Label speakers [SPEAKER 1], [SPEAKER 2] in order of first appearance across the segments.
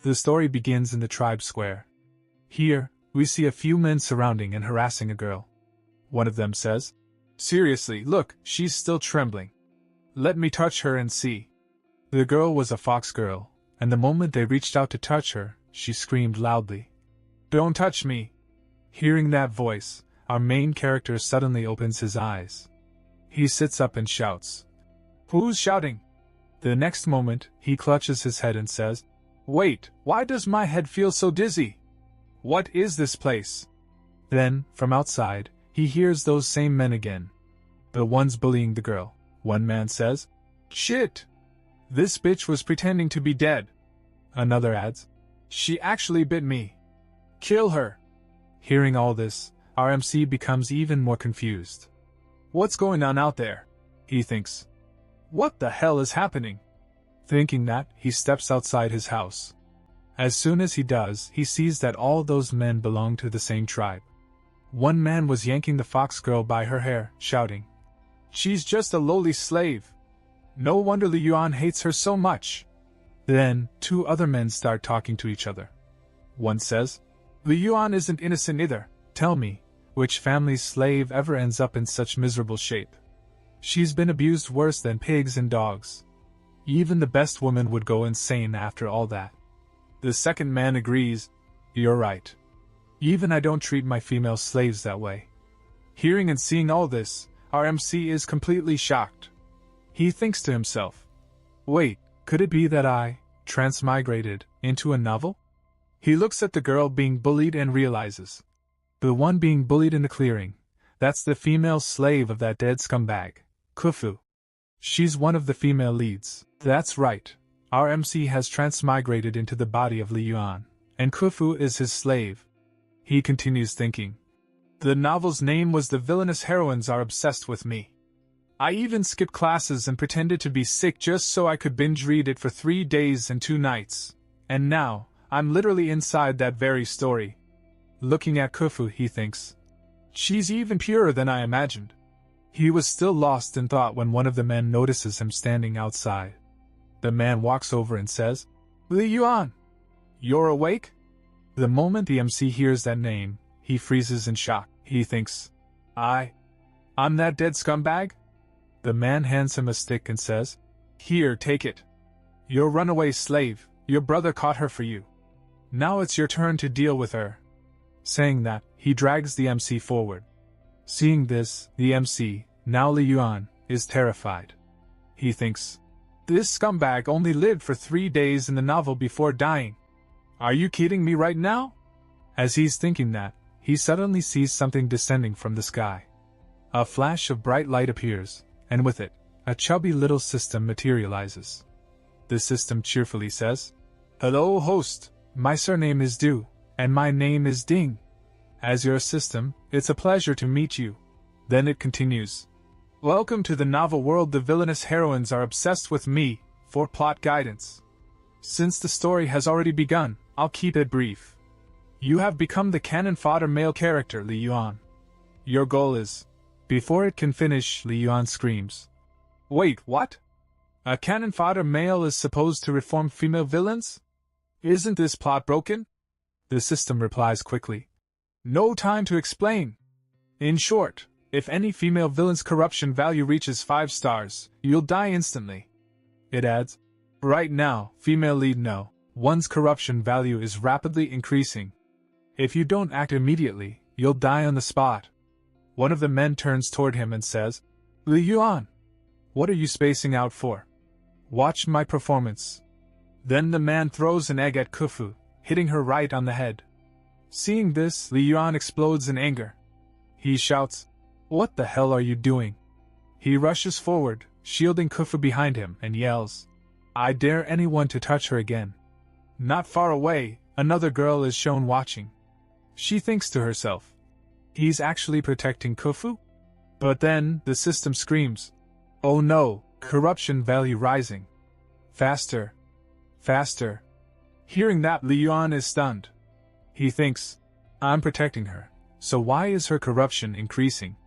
[SPEAKER 1] The story begins in the tribe square. Here, we see a few men surrounding and harassing a girl. One of them says, "Seriously, look, she's still trembling. Let me touch her and see." The girl was a fox girl, and the moment they reached out to touch her, she screamed loudly, "Don't touch me!" Hearing that voice, our main character suddenly opens his eyes. He sits up and shouts, "Who's shouting?" The next moment, he clutches his head and says, "Wait, why does my head feel so dizzy? What is this place?" Then, from outside, he hears those same men again. The ones bullying the girl. One man says, "Shit! This bitch was pretending to be dead." Another adds, "She actually bit me. Kill her." Hearing all this, our MC becomes even more confused. What's going on out there? He thinks. What the hell is happening? Thinking that, he steps outside his house. As soon as he does, he sees that all those men belong to the same tribe. One man was yanking the fox girl by her hair, shouting, "She's just a lowly slave. No wonder Li Yuan hates her so much." Then, two other men start talking to each other. One says, "Li Yuan isn't innocent either. Tell me, which family's slave ever ends up in such miserable shape? She's been abused worse than pigs and dogs. Even the best woman would go insane after all that." The second man agrees, "You're right. Even I don't treat my female slaves that way." Hearing and seeing all this, our MC is completely shocked. He thinks to himself, "Wait, could it be that I transmigrated into a novel?" He looks at the girl being bullied and realizes, the one being bullied in the clearing, that's the female slave of that dead scumbag, Khufu. She's one of the female leads. That's right, our MC has transmigrated into the body of Li Yuan, and Khufu is his slave. He continues thinking, the novel's name was "The Villainous Heroines Are Obsessed with Me." I even skipped classes and pretended to be sick just so I could binge read it for 3 days and 2 nights. And now, I'm literally inside that very story. Looking at Khufu, he thinks, she's even purer than I imagined. He was still lost in thought when one of the men notices him standing outside. The man walks over and says, "Li Yuan, you're awake?" The moment the MC hears that name, he freezes in shock. He thinks, I'm that dead scumbag? The man hands him a stick and says, "Here, take it. Your runaway slave, your brother caught her for you. Now it's your turn to deal with her." Saying that, he drags the MC forward. Seeing this, the MC, now Li Yuan, is terrified. He thinks, this scumbag only lived for 3 days in the novel before dying. Are you kidding me right now? As he's thinking that, he suddenly sees something descending from the sky. A flash of bright light appears, and with it, a chubby little system materializes. The system cheerfully says, "Hello, host. My surname is Du, and my name is Ding. As your system, it's a pleasure to meet you." Then it continues, "Welcome to the novel world. The villainous heroines are obsessed with me, for plot guidance. Since the story has already begun, I'll keep it brief. You have become the cannon fodder male character, Li Yuan. Your goal is..." Before it can finish, Li Yuan screams, "Wait, what? A cannon fodder male is supposed to reform female villains? Isn't this plot broken?" The system replies quickly, "No time to explain. In short, if any female villain's corruption value reaches 5 stars, you'll die instantly." It adds, "Right now, female lead no, one's corruption value is rapidly increasing. If you don't act immediately, you'll die on the spot." One of the men turns toward him and says, "Li Yuan, what are you spacing out for? Watch my performance." Then the man throws an egg at Khufu, hitting her right on the head. Seeing this, Li Yuan explodes in anger. He shouts, "What the hell are you doing?" He rushes forward, shielding Khufu behind him, and yells, "I dare anyone to touch her again." Not far away, another girl is shown watching. She thinks to herself, he's actually protecting Khufu? But then, the system screams, "Oh no, corruption value rising. Faster. Faster." Hearing that, Li Yuan is stunned. He thinks, I'm protecting her, so why is her corruption increasing?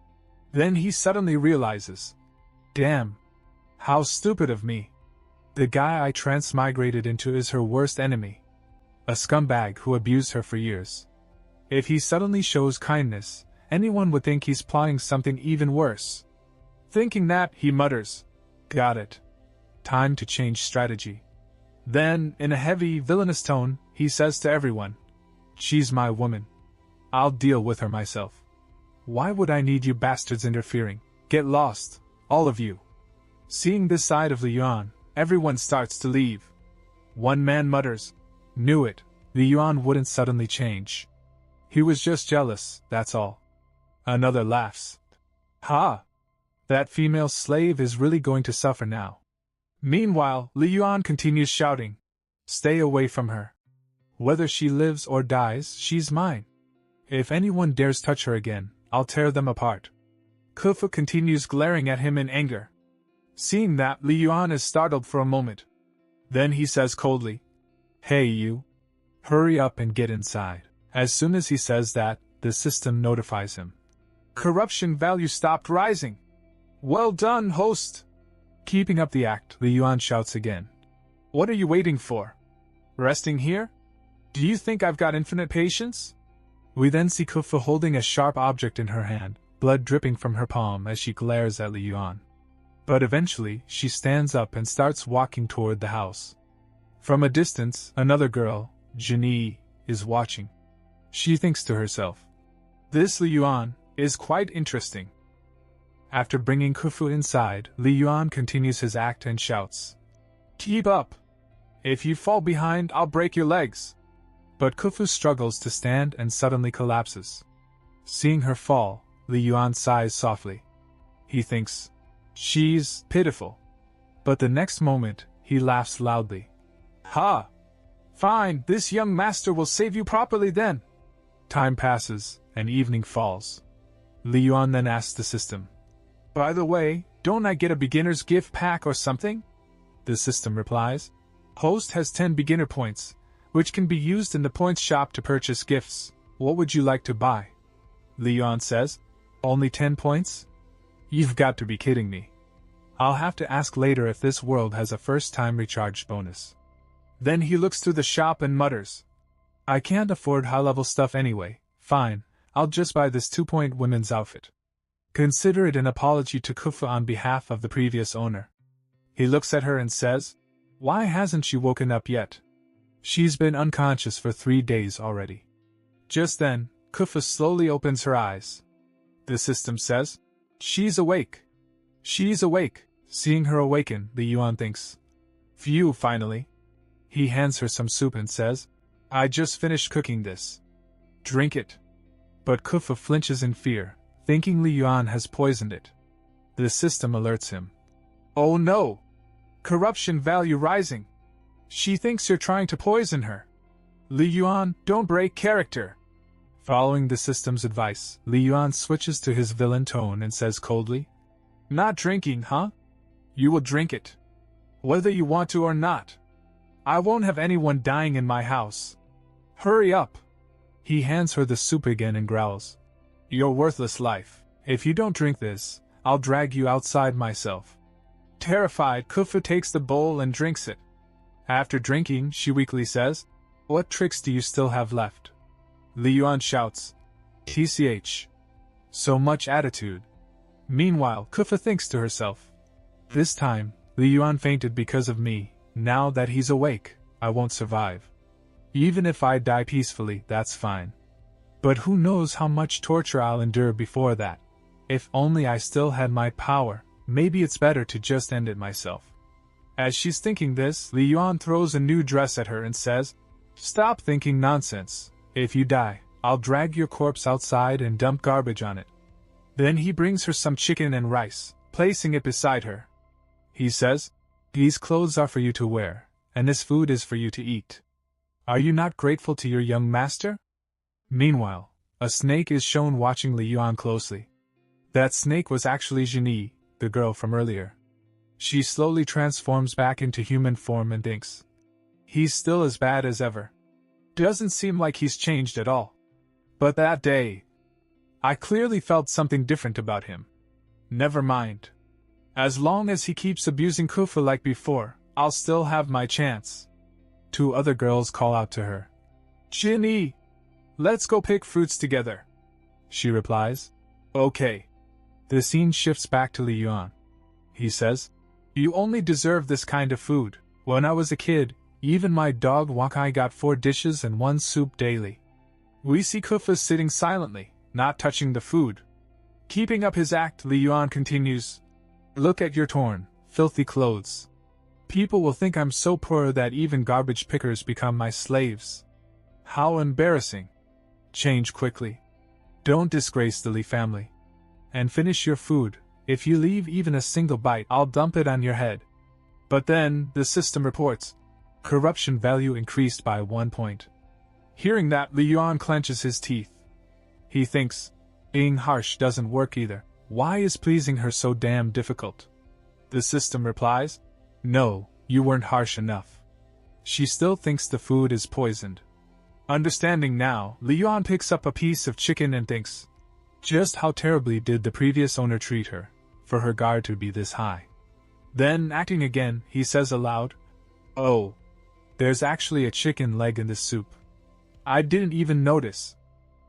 [SPEAKER 1] Then he suddenly realizes, damn, how stupid of me. The guy I transmigrated into is her worst enemy. a scumbag who abused her for years. If he suddenly shows kindness, anyone would think he's plotting something even worse. Thinking that, he mutters, "Got it. Time to change strategy." Then, in a heavy, villainous tone, he says to everyone, "She's my woman. I'll deal with her myself. Why would I need you bastards interfering? Get lost, all of you." Seeing this side of Li Yuan, everyone starts to leave. One man mutters, "Knew it, Li Yuan wouldn't suddenly change. He was just jealous, that's all." Another laughs. "Ha! That female slave is really going to suffer now." Meanwhile, Li Yuan continues shouting, "Stay away from her. Whether she lives or dies, she's mine. If anyone dares touch her again, I'll tear them apart." Kufu continues glaring at him in anger. Seeing that, Li Yuan is startled for a moment. Then he says coldly, "Hey you. Hurry up and get inside." As soon as he says that, the system notifies him. Corruption value stopped rising. "Well done, host." Keeping up the act, Li Yuan shouts again. "What are you waiting for? Resting here? Do you think I've got infinite patience?" We then see Kufu holding a sharp object in her hand, blood dripping from her palm as she glares at Li Yuan. But eventually, she stands up and starts walking toward the house. From a distance, another girl, Jinyi, is watching. She thinks to herself, "This Li Yuan is quite interesting." After bringing Kufu inside, Li Yuan continues his act and shouts, "Keep up! If you fall behind, I'll break your legs." But Kufu struggles to stand and suddenly collapses. Seeing her fall, Li Yuan sighs softly. He thinks, "She's pitiful." But the next moment, he laughs loudly. "Ha! Fine, this young master will save you properly then." Time passes, and evening falls. Li Yuan then asks the system, "By the way, don't I get a beginner's gift pack or something?" The system replies, "Host has 10 beginner points, which can be used in the points shop to purchase gifts. What would you like to buy?" Li Yuan says, "Only 10 points? You've got to be kidding me. I'll have to ask later if this world has a first-time recharge bonus." Then he looks through the shop and mutters, "I can't afford high-level stuff anyway. Fine, I'll just buy this 2-point women's outfit." Consider it an apology to Kufu on behalf of the previous owner. He looks at her and says, "Why hasn't she woken up yet? She's been unconscious for 3 days already." Just then, Kufu slowly opens her eyes. The system says, "She's awake. She's awake." Seeing her awaken, Li Yuan thinks, "Phew, finally." He hands her some soup and says, "I just finished cooking this. Drink it." But Kufu flinches in fear, thinking Li Yuan has poisoned it. The system alerts him. "Oh no! Corruption value rising. She thinks you're trying to poison her. Li Yuan, don't break character." Following the system's advice, Li Yuan switches to his villain tone and says coldly, "Not drinking, huh? You will drink it. Whether you want to or not. I won't have anyone dying in my house. Hurry up." He hands her the soup again and growls, "Your worthless life. If you don't drink this, I'll drag you outside myself." Terrified, Kufu takes the bowl and drinks it. After drinking, she weakly says, "What tricks do you still have left?" Li Yuan shouts, "TCH. So much attitude." Meanwhile, Kufu thinks to herself, "This time, Li Yuan fainted because of me. Now that he's awake, I won't survive. Even if I die peacefully, that's fine. But who knows how much torture I'll endure before that. If only I still had my power, maybe it's better to just end it myself." As she's thinking this, Li Yuan throws a new dress at her and says, "Stop thinking nonsense. If you die, I'll drag your corpse outside and dump garbage on it." Then he brings her some chicken and rice, placing it beside her. He says, "These clothes are for you to wear, and this food is for you to eat. Are you not grateful to your young master?" Meanwhile, a snake is shown watching Li Yuan closely. That snake was actually Jinyi, the girl from earlier. She slowly transforms back into human form and thinks, "He's still as bad as ever. Doesn't seem like he's changed at all. But that day, I clearly felt something different about him. Never mind. As long as he keeps abusing Kufu like before, I'll still have my chance." 2 other girls call out to her, Jinny, let's go pick fruits together, she replies. Okay. The scene shifts back to Li Yuan. He says, you only deserve this kind of food. When I was a kid, even my dog Wakai got 4 dishes and 1 soup daily. We see Kufa sitting silently, not touching the food. Keeping up his act, Li Yuan continues, look at your torn, filthy clothes. People will think I'm so poor that even garbage pickers become my slaves. How embarrassing. Change quickly. Don't disgrace the Li family. And finish your food. If you leave even a single bite, I'll dump it on your head. But then, the system reports, corruption value increased by 1 point. Hearing that, Li Yuan clenches his teeth. He thinks, being harsh doesn't work either. Why is pleasing her so damn difficult? The system replies, no, you weren't harsh enough. She still thinks the food is poisoned. Understanding now, Li Yuan picks up a piece of chicken and thinks, just how terribly did the previous owner treat her, for her guard to be this high. Then, acting again, he says aloud, oh, there's actually a chicken leg in this soup. I didn't even notice.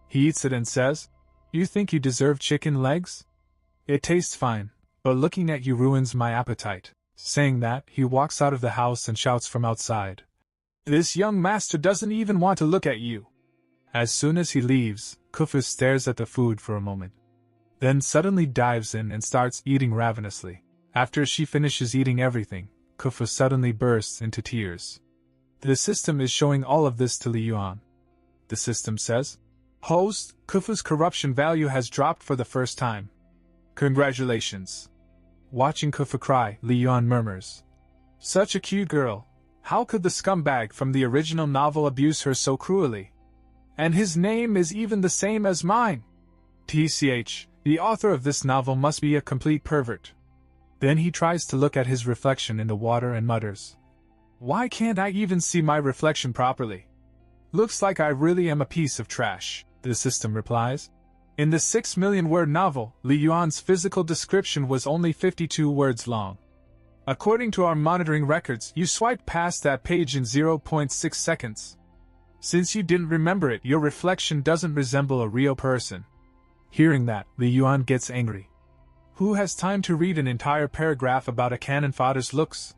[SPEAKER 1] He eats it and says, you think you deserve chicken legs? It tastes fine, but looking at you ruins my appetite. Saying that, he walks out of the house and shouts from outside, this young master doesn't even want to look at you. As soon as he leaves, Kufu stares at the food for a moment. Then suddenly dives in and starts eating ravenously. After she finishes eating everything, Kufu suddenly bursts into tears. The system is showing all of this to Li Yuan. The system says, host, Kufu's corruption value has dropped for the first time. Congratulations. Watching Kufu cry, Li Yuan murmurs, such a cute girl. How could the scumbag from the original novel abuse her so cruelly? And his name is even the same as mine. TCH, the author of this novel must be a complete pervert. Then he tries to look at his reflection in the water and mutters, why can't I even see my reflection properly? Looks like I really am a piece of trash, the system replies. In the 6 million word novel, Li Yuan's physical description was only 52 words long. According to our monitoring records, you swiped past that page in 0.6 seconds. Since you didn't remember it, your reflection doesn't resemble a real person. Hearing that, Li Yuan gets angry. Who has time to read an entire paragraph about a cannon fodder's looks?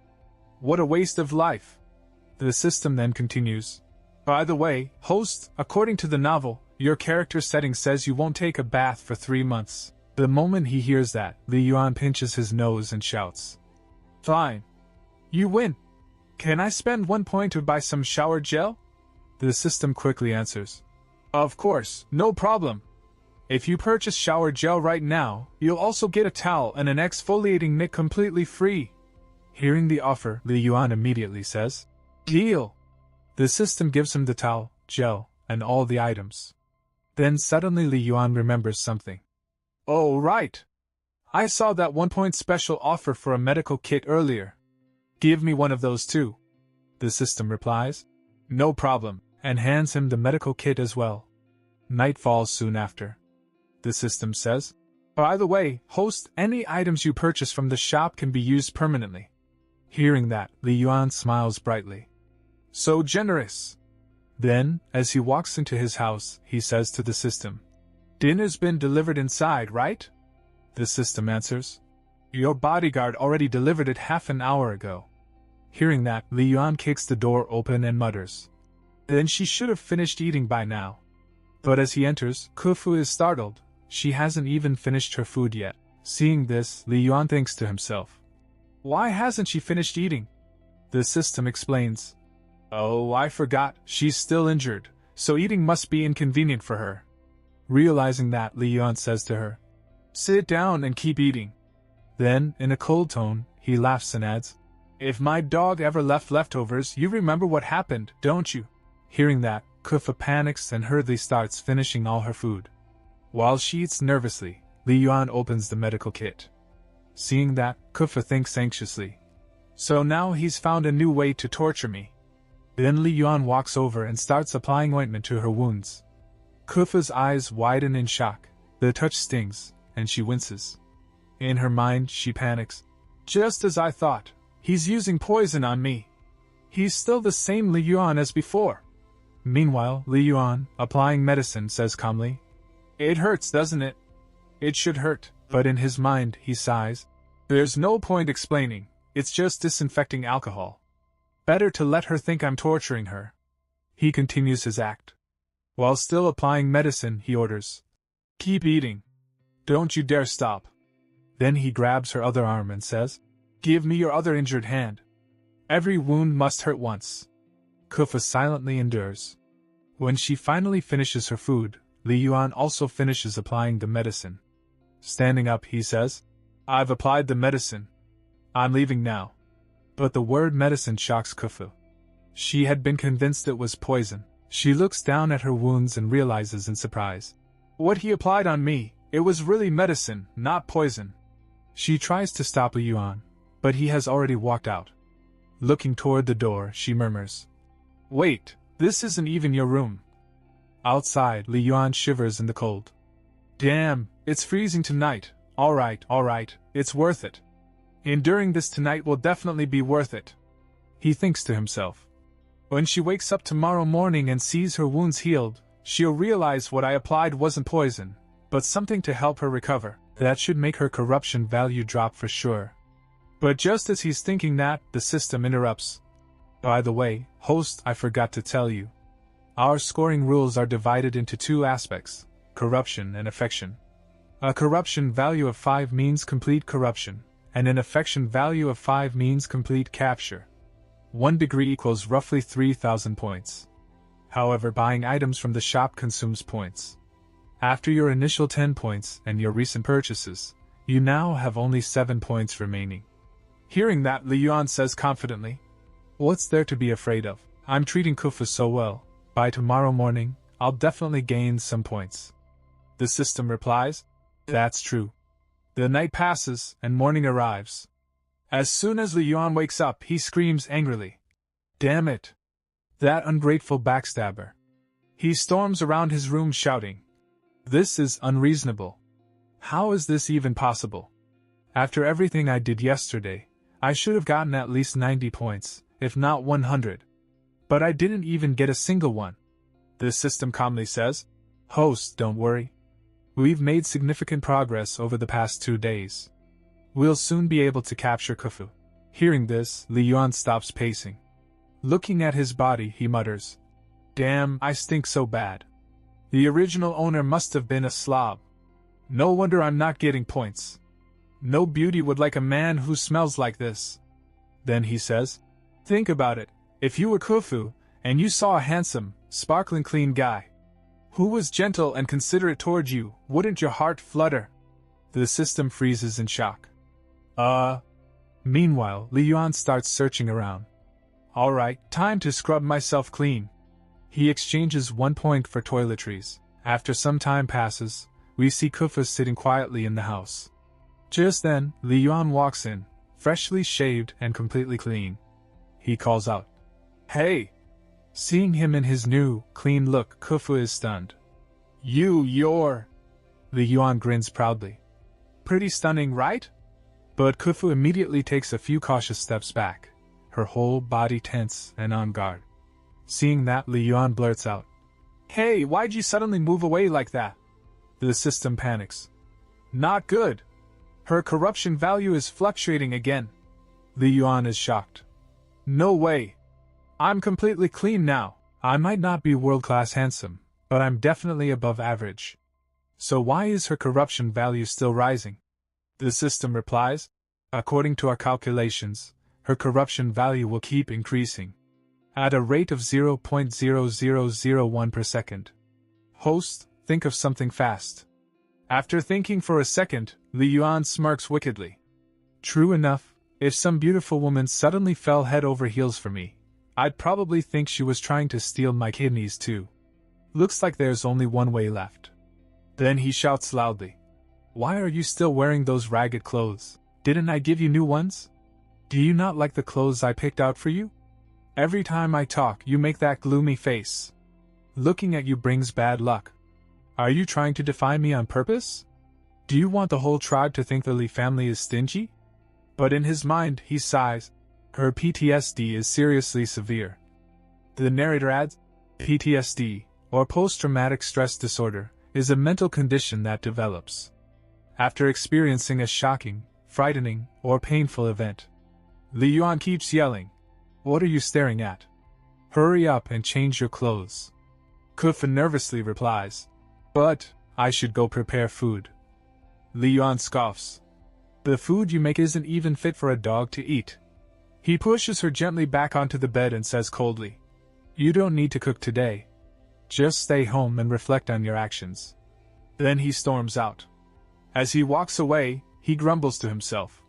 [SPEAKER 1] What a waste of life. The system then continues. By the way, host, according to the novel, your character setting says you won't take a bath for 3 months. The moment he hears that, Li Yuan pinches his nose and shouts, fine. You win. Can I spend 1 point to buy some shower gel? The system quickly answers, of course, no problem. If you purchase shower gel right now, you'll also get a towel and an exfoliating mitt completely free. Hearing the offer, Li Yuan immediately says, deal. The system gives him the towel, gel, and all the items. Then suddenly Li Yuan remembers something. Oh right. I saw that 1 point special offer for a medical kit earlier. Give me one of those too. The system replies, no problem, and hands him the medical kit as well. Night falls soon after. The system says, by the way, host, any items you purchase from the shop can be used permanently. Hearing that, Li Yuan smiles brightly. So generous. Then, as he walks into his house, he says to the system, dinner's been delivered inside, right? The system answers, your bodyguard already delivered it half an hour ago. Hearing that, Li Yuan kicks the door open and mutters, then she should have finished eating by now. But as he enters, Kufu is startled. She hasn't even finished her food yet. Seeing this, Li Yuan thinks to himself, why hasn't she finished eating? The system explains, oh, I forgot, she's still injured, so eating must be inconvenient for her. Realizing that, Li Yuan says to her, sit down and keep eating. Then, in a cold tone, he laughs and adds, if my dog ever left leftovers, you remember what happened, don't you? Hearing that, Kufa panics and hurriedly starts finishing all her food. While she eats nervously, Li Yuan opens the medical kit. Seeing that, Kufa thinks anxiously, so now he's found a new way to torture me. Then Li Yuan walks over and starts applying ointment to her wounds. Kufa's eyes widen in shock. The touch stings, and she winces. In her mind, she panics. Just as I thought, he's using poison on me. He's still the same Li Yuan as before. Meanwhile, Li Yuan, applying medicine, says calmly, "It hurts, doesn't it? It should hurt," but in his mind, he sighs. "There's no point explaining, it's just disinfecting alcohol. Better to let her think I'm torturing her." He continues his act. While still applying medicine, he orders, "Keep eating. Don't you dare stop." Then he grabs her other arm and says, "Give me your other injured hand. Every wound must hurt once." Kufa silently endures. When she finally finishes her food, Li Yuan also finishes applying the medicine. Standing up, he says, "I've applied the medicine. I'm leaving now." But the word medicine shocks Kufu. She had been convinced it was poison. She looks down at her wounds and realizes in surprise, "What he applied on me, it was really medicine, not poison." She tries to stop Li Yuan, but he has already walked out. Looking toward the door, she murmurs, "Wait, this isn't even your room." Outside, Li Yuan shivers in the cold. "Damn, it's freezing tonight. Alright, it's worth it. Enduring this tonight will definitely be worth it," he thinks to himself. When she wakes up tomorrow morning and sees her wounds healed, she'll realize what I applied wasn't poison, but something to help her recover. That should make her corruption value drop for sure. But just as he's thinking that, the system interrupts. "By the way, host, I forgot to tell you. Our scoring rules are divided into two aspects, corruption and affection. A corruption value of 5 means complete corruption, and an affection value of 5 means complete capture. 1 degree equals roughly 3,000 points. However, buying items from the shop consumes points. After your initial 10 points and your recent purchases, you now have only 7 points remaining." Hearing that, Li Yuan says confidently, "What's there to be afraid of? I'm treating Kufu so well. By tomorrow morning, I'll definitely gain some points." The system replies, "That's true." The night passes, and morning arrives. As soon as Li Yuan wakes up, he screams angrily, "Damn it! That ungrateful backstabber!" He storms around his room shouting, "This is unreasonable. How is this even possible? After everything I did yesterday, I should have gotten at least 90 points, if not 100. But I didn't even get a single one." The system calmly says, "Host, don't worry. We've made significant progress over the past 2 days. We'll soon be able to capture Kufu." Hearing this, Li Yuan stops pacing. Looking at his body, he mutters, "Damn, I stink so bad. The original owner must have been a slob. No wonder I'm not getting points. No beauty would like a man who smells like this." Then he says, "Think about it. If you were Kufu, and you saw a handsome, sparkling clean guy who was gentle and considerate toward you, wouldn't your heart flutter?" The system freezes in shock. Meanwhile, Li Yuan starts searching around. "Alright, time to scrub myself clean." He exchanges 1 point for toiletries. After some time passes, we see Kufu sitting quietly in the house. Just then, Li Yuan walks in, freshly shaved and completely clean. He calls out, "Hey!" Seeing him in his new, clean look, Kufu is stunned. You're... Li Yuan grins proudly. "Pretty stunning, right?" But Kufu immediately takes a few cautious steps back, her whole body tense and on guard. Seeing that, Li Yuan blurts out, "Hey, why'd you suddenly move away like that?" The system panics. "Not good. Her corruption value is fluctuating again." Li Yuan is shocked. "No way. I'm completely clean now. I might not be world-class handsome, but I'm definitely above average. So why is her corruption value still rising?" The system replies, "According to our calculations, her corruption value will keep increasing at a rate of 0.0001 per second. Host, think of something fast." After thinking for a second, Li Yuan smirks wickedly. "True enough, if some beautiful woman suddenly fell head over heels for me, I'd probably think she was trying to steal my kidneys too. Looks like there's only one way left." Then he shouts loudly, "Why are you still wearing those ragged clothes? Didn't I give you new ones? Do you not like the clothes I picked out for you? Every time I talk, you make that gloomy face. Looking at you brings bad luck. Are you trying to defy me on purpose? Do you want the whole tribe to think the Li family is stingy?" But in his mind, he sighs. Her PTSD is seriously severe. The narrator adds, PTSD, or post-traumatic stress disorder, is a mental condition that develops after experiencing a shocking, frightening, or painful event. Li Yuan keeps yelling, "What are you staring at? Hurry up and change your clothes." Kufa nervously replies, "But, I should go prepare food." Li Yuan scoffs, "The food you make isn't even fit for a dog to eat." He pushes her gently back onto the bed and says coldly, "You don't need to cook today. Just stay home and reflect on your actions." Then he storms out. As he walks away, he grumbles to himself,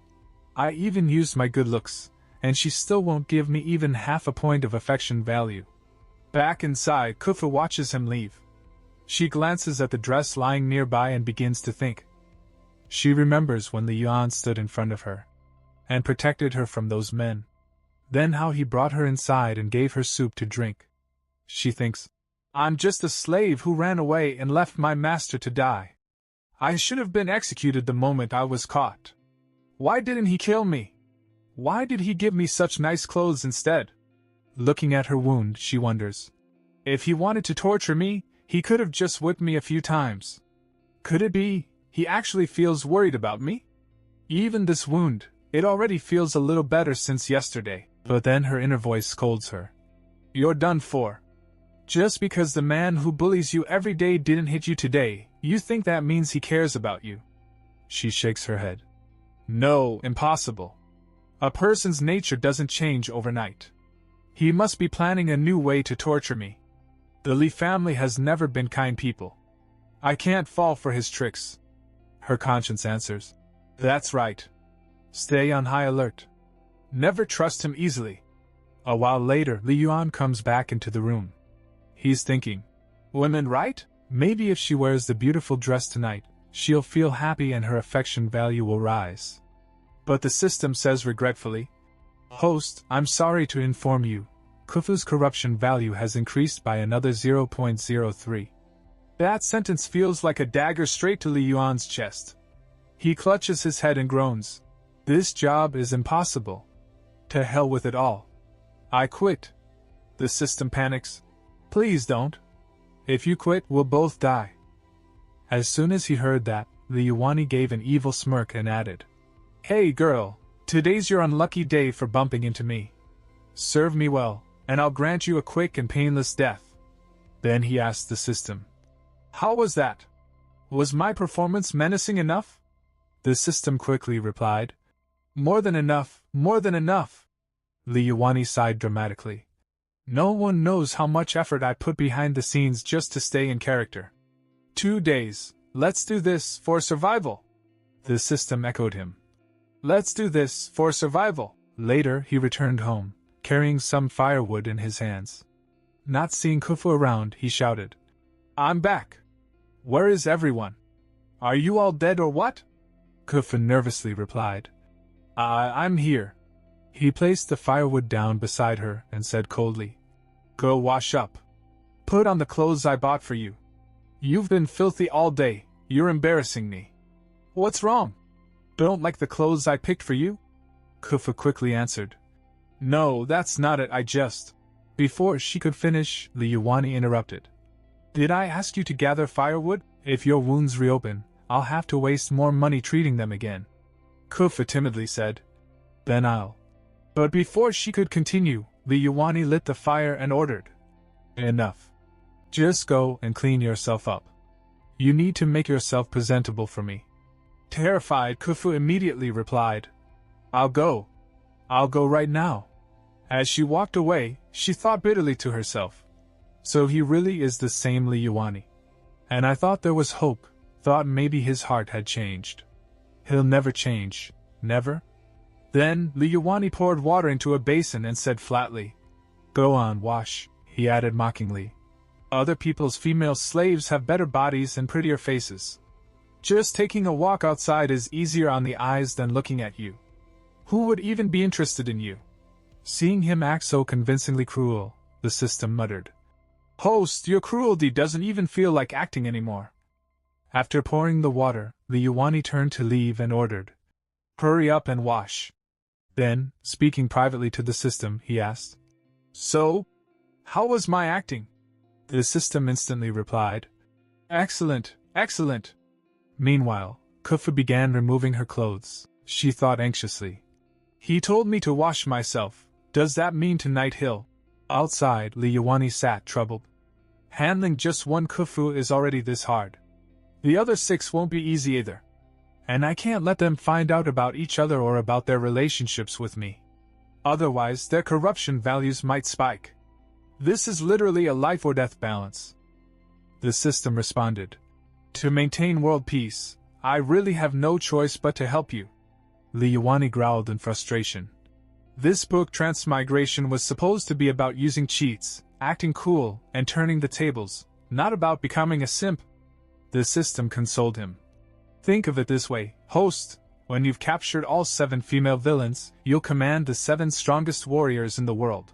[SPEAKER 1] "I even used my good looks, and she still won't give me even half a point of affection value." Back inside, Kufa watches him leave. She glances at the dress lying nearby and begins to think. She remembers when Li Yuan stood in front of her and protected her from those men. Then how he brought her inside and gave her soup to drink. She thinks, "I'm just a slave who ran away and left my master to die. I should have been executed the moment I was caught. Why didn't he kill me? Why did he give me such nice clothes instead?" Looking at her wound, she wonders, if he wanted to torture me, he could have just whipped me a few times. Could it be he actually feels worried about me? Even this wound, it already feels a little better since yesterday. But then her inner voice scolds her. "You're done for. Just because the man who bullies you every day didn't hit you today, you think that means he cares about you?" She shakes her head. "No, impossible. A person's nature doesn't change overnight. He must be planning a new way to torture me. The Li family has never been kind people. I can't fall for his tricks." Her conscience answers, "That's right. Stay on high alert. Never trust him easily." A while later, Li Yuan comes back into the room. He's thinking, "Women, right? Maybe if she wears the beautiful dress tonight, she'll feel happy and her affection value will rise." But the system says regretfully, "Host, I'm sorry to inform you, Kufu's corruption value has increased by another 0.03. That sentence feels like a dagger straight to Li Yuan's chest. He clutches his head and groans. "This job is impossible. To hell with it all. I quit." The system panics. "Please don't. If you quit, we'll both die." As soon as he heard that, Li Yuan gave an evil smirk and added, "Hey girl, today's your unlucky day for bumping into me. Serve me well, and I'll grant you a quick and painless death." Then he asked the system, "How was that? Was my performance menacing enough?" The system quickly replied, "More than enough, more than enough." Li Yuan sighed dramatically. "No one knows how much effort I put behind the scenes just to stay in character. 2 days, let's do this for survival." The system echoed him. "Let's do this for survival." Later, he returned home, carrying some firewood in his hands. Not seeing Kufu around, he shouted, "I'm back. Where is everyone? Are you all dead or what?" Kufu nervously replied, I'm here." He placed the firewood down beside her and said coldly, "Go wash up. Put on the clothes I bought for you. You've been filthy all day, you're embarrassing me." "What's wrong? Don't like the clothes I picked for you?" Kufu quickly answered, "No, that's not it, I just..." Before she could finish, Li Yuan interrupted. "Did I ask you to gather firewood? If your wounds reopen, I'll have to waste more money treating them again." Kufu timidly said, "Then I'll..." But before she could continue, Li Yuan lit the fire and ordered, "Enough. Just go and clean yourself up. You need to make yourself presentable for me." Terrified, Kufu immediately replied, I'll go right now." As she walked away, she thought bitterly to herself, "So he really is the same Li Yuan. And I thought there was hope, thought maybe his heart had changed. He'll never change, never." Then, Li Yuan poured water into a basin and said flatly, "Go on, wash," he added mockingly. "Other people's female slaves have better bodies and prettier faces. Just taking a walk outside is easier on the eyes than looking at you. Who would even be interested in you?" Seeing him act so convincingly cruel, the system muttered, "Host, your cruelty doesn't even feel like acting anymore." After pouring the water, Li Yuan turned to leave and ordered, "Hurry up and wash." Then, speaking privately to the system, he asked, "So? How was my acting? The system instantly replied, "Excellent, excellent." Meanwhile, Kufu began removing her clothes. She thought anxiously. He told me to wash myself. Does that mean tonight he'll? Outside, Liyuani sat troubled. Handling just one Kufu is already this hard. The other 6 won't be easy either. And I can't let them find out about each other or about their relationships with me. Otherwise, their corruption values might spike. This is literally a life or death balance. The system responded. To maintain world peace, I really have no choice but to help you. Liyuani growled in frustration. This book Transmigration was supposed to be about using cheats, acting cool, and turning the tables, not about becoming a simp. The system consoled him. Think of it this way, host, when you've captured all 7 female villains, you'll command the 7 strongest warriors in the world.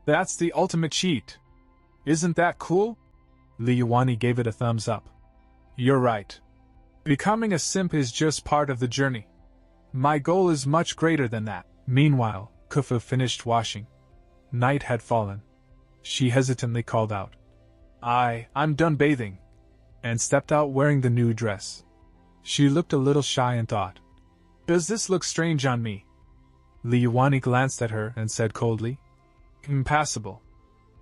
[SPEAKER 1] That's the ultimate cheat. Isn't that cool? Liyuani gave it a thumbs up. You're right. Becoming a simp is just part of the journey. My goal is much greater than that. Meanwhile, Kufu finished washing. Night had fallen. She hesitantly called out, I'm done bathing, and stepped out wearing the new dress. She looked a little shy and thought, does this look strange on me? Liyuani glanced at her and said coldly, impassable.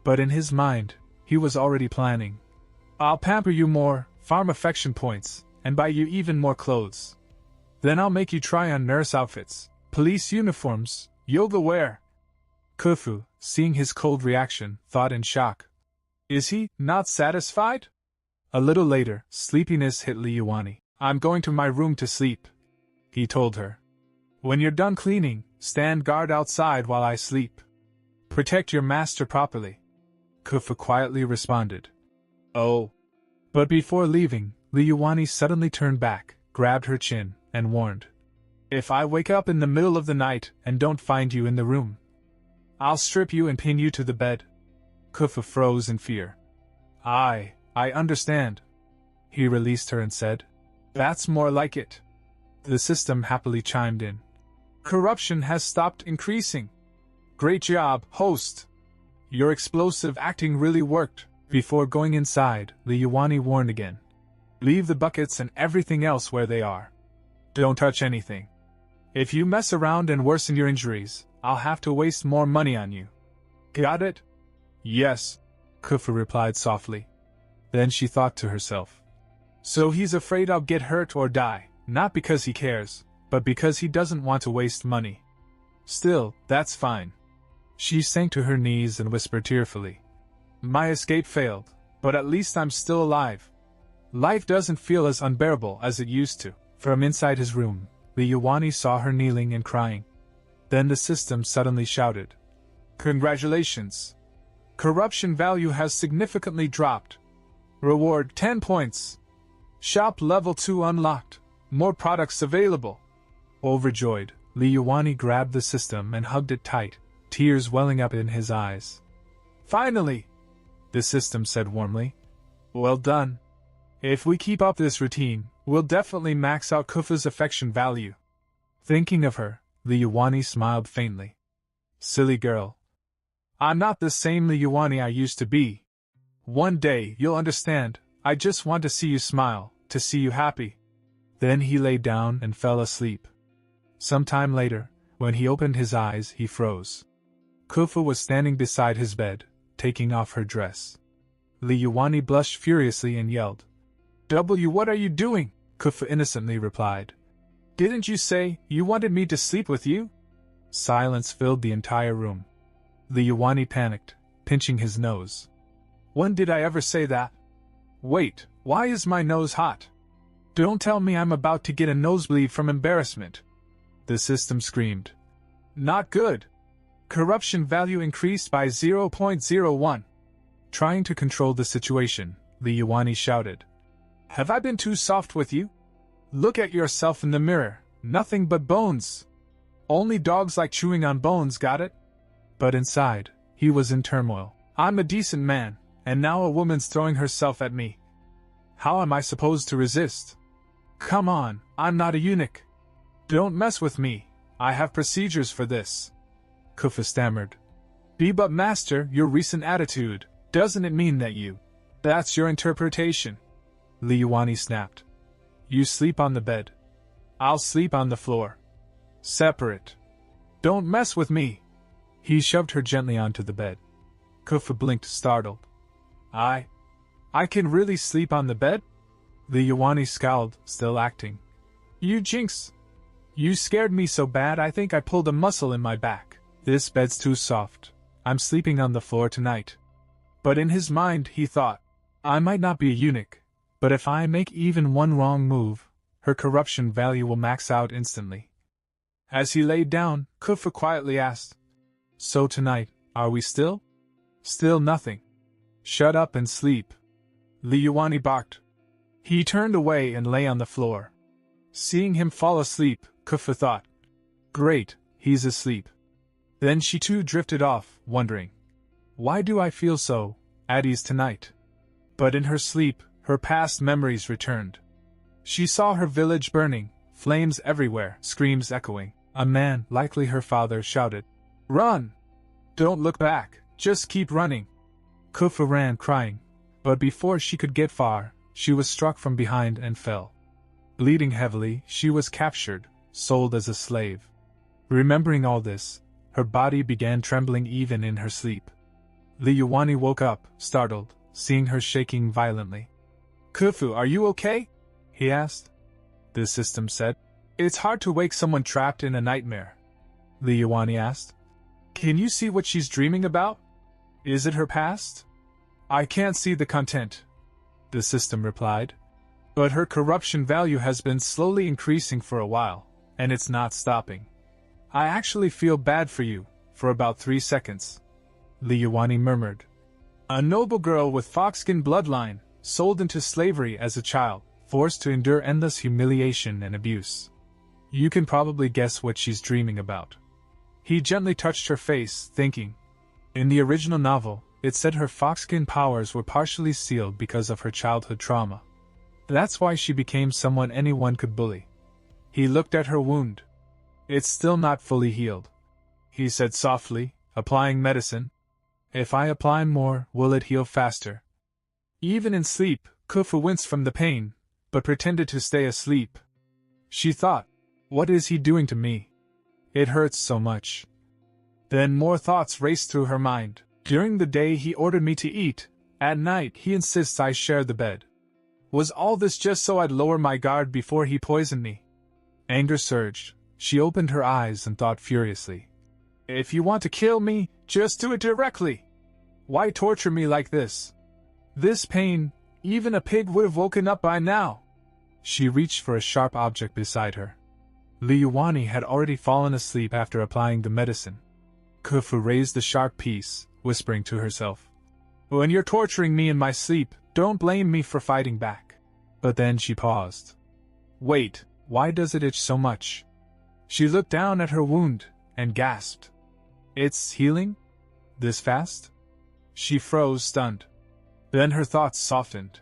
[SPEAKER 1] But in his mind, he was already planning. I'll pamper you more, farm affection points, and buy you even more clothes. Then I'll make you try on nurse outfits, police uniforms, yoga wear. Kufu, seeing his cold reaction, thought in shock. Is he not satisfied? A little later, sleepiness hit Liyuani. I'm going to my room to sleep, he told her. When you're done cleaning, stand guard outside while I sleep. Protect your master properly. Kufu quietly responded. Oh. But before leaving, Liyuani suddenly turned back, grabbed her chin, and warned. If I wake up in the middle of the night and don't find you in the room, I'll strip you and pin you to the bed. Kufu froze in fear. I understand. He released her and said, that's more like it. The system happily chimed in. Corruption has stopped increasing. Great job, host. Your explosive acting really worked. Before going inside, Liyuani warned again. Leave the buckets and everything else where they are. Don't touch anything. If you mess around and worsen your injuries, I'll have to waste more money on you. Got it? Yes, Kufu replied softly. Then she thought to herself. So he's afraid I'll get hurt or die, not because he cares, but because he doesn't want to waste money. Still, that's fine. She sank to her knees and whispered tearfully. My escape failed, but at least I'm still alive. Life doesn't feel as unbearable as it used to. From inside his room, Liyuani saw her kneeling and crying. Then the system suddenly shouted. Congratulations! Corruption value has significantly dropped. Reward 10 points. Shop level 2 unlocked. More products available. Overjoyed, Liyuani grabbed the system and hugged it tight, tears welling up in his eyes. Finally! The system said warmly. Well done. If we keep up this routine, we'll definitely max out Kufu's affection value. Thinking of her, Liyuani smiled faintly. Silly girl. I'm not the same Liyuani I used to be. One day, you'll understand. I just want to see you smile, to see you happy. Then he lay down and fell asleep. Some time later, when he opened his eyes, he froze. Kufu was standing beside his bed, taking off her dress. Liyuani blushed furiously and yelled. What are you doing? Kufu innocently replied. Didn't you say you wanted me to sleep with you? Silence filled the entire room. Liyuani panicked, pinching his nose. When did I ever say that? Wait, why is my nose hot? Don't tell me I'm about to get a nosebleed from embarrassment. The system screamed. Not good. Corruption value increased by 0.01. Trying to control the situation, Liyuani shouted. Have I been too soft with you? Look at yourself in the mirror, nothing but bones. Only dogs like chewing on bones, got it? But inside, he was in turmoil. I'm a decent man, and now a woman's throwing herself at me. How am I supposed to resist? Come on, I'm not a eunuch. Don't mess with me, I have procedures for this. Kufu stammered. But master, your recent attitude, doesn't it mean that you That's your interpretation, Li Yuani snapped. You sleep on the bed. I'll sleep on the floor. Separate. Don't mess with me. He shoved her gently onto the bed. Kufu blinked, startled. I can really sleep on the bed? Li Yuani scowled, still acting. You jinx. You scared me so bad I think I pulled a muscle in my back. This bed's too soft. I'm sleeping on the floor tonight. But in his mind he thought, I might not be a eunuch, but if I make even one wrong move, her corruption value will max out instantly. As he laid down, Kufu quietly asked, So tonight, are we still? Still nothing. Shut up and sleep. Li Yuani barked. He turned away and lay on the floor. Seeing him fall asleep, Kufu thought, Great, he's asleep. Then she too drifted off, wondering, Why do I feel so at ease tonight? But in her sleep, her past memories returned. She saw her village burning, flames everywhere, screams echoing. A man, likely her father, shouted, Run! Don't look back, just keep running. Kufu ran, crying, but before she could get far, she was struck from behind and fell. Bleeding heavily, she was captured, sold as a slave. Remembering all this, her body began trembling even in her sleep. Li Yuani woke up, startled, seeing her shaking violently. Kufu, are you okay? He asked. The system said. It's hard to wake someone trapped in a nightmare. Li Yuani asked. Can you see what she's dreaming about? Is it her past? I can't see the content, the system replied. But her corruption value has been slowly increasing for a while, and it's not stopping. I actually feel bad for you, for about 3 seconds. Li Yuani murmured. A noble girl with fox-skin bloodline, sold into slavery as a child, forced to endure endless humiliation and abuse. You can probably guess what she's dreaming about. He gently touched her face, thinking. In the original novel, it said her fox-skin powers were partially sealed because of her childhood trauma. That's why she became someone anyone could bully. He looked at her wound. It's still not fully healed, he said softly, applying medicine. If I apply more, will it heal faster? Even in sleep, Kufu winced from the pain, but pretended to stay asleep. She thought, what is he doing to me? It hurts so much. Then more thoughts raced through her mind. During the day he ordered me to eat, at night he insists I share the bed. Was all this just so I'd lower my guard before he poisoned me? Anger surged. She opened her eyes and thought furiously. If you want to kill me, just do it directly. Why torture me like this? This pain, even a pig would have woken up by now. She reached for a sharp object beside her. Li Yuani had already fallen asleep after applying the medicine. Kufu raised the sharp piece, whispering to herself. When you're torturing me in my sleep, don't blame me for fighting back. But then she paused. Wait, why does it itch so much? She looked down at her wound, and gasped. It's healing? This fast? She froze, stunned. Then her thoughts softened.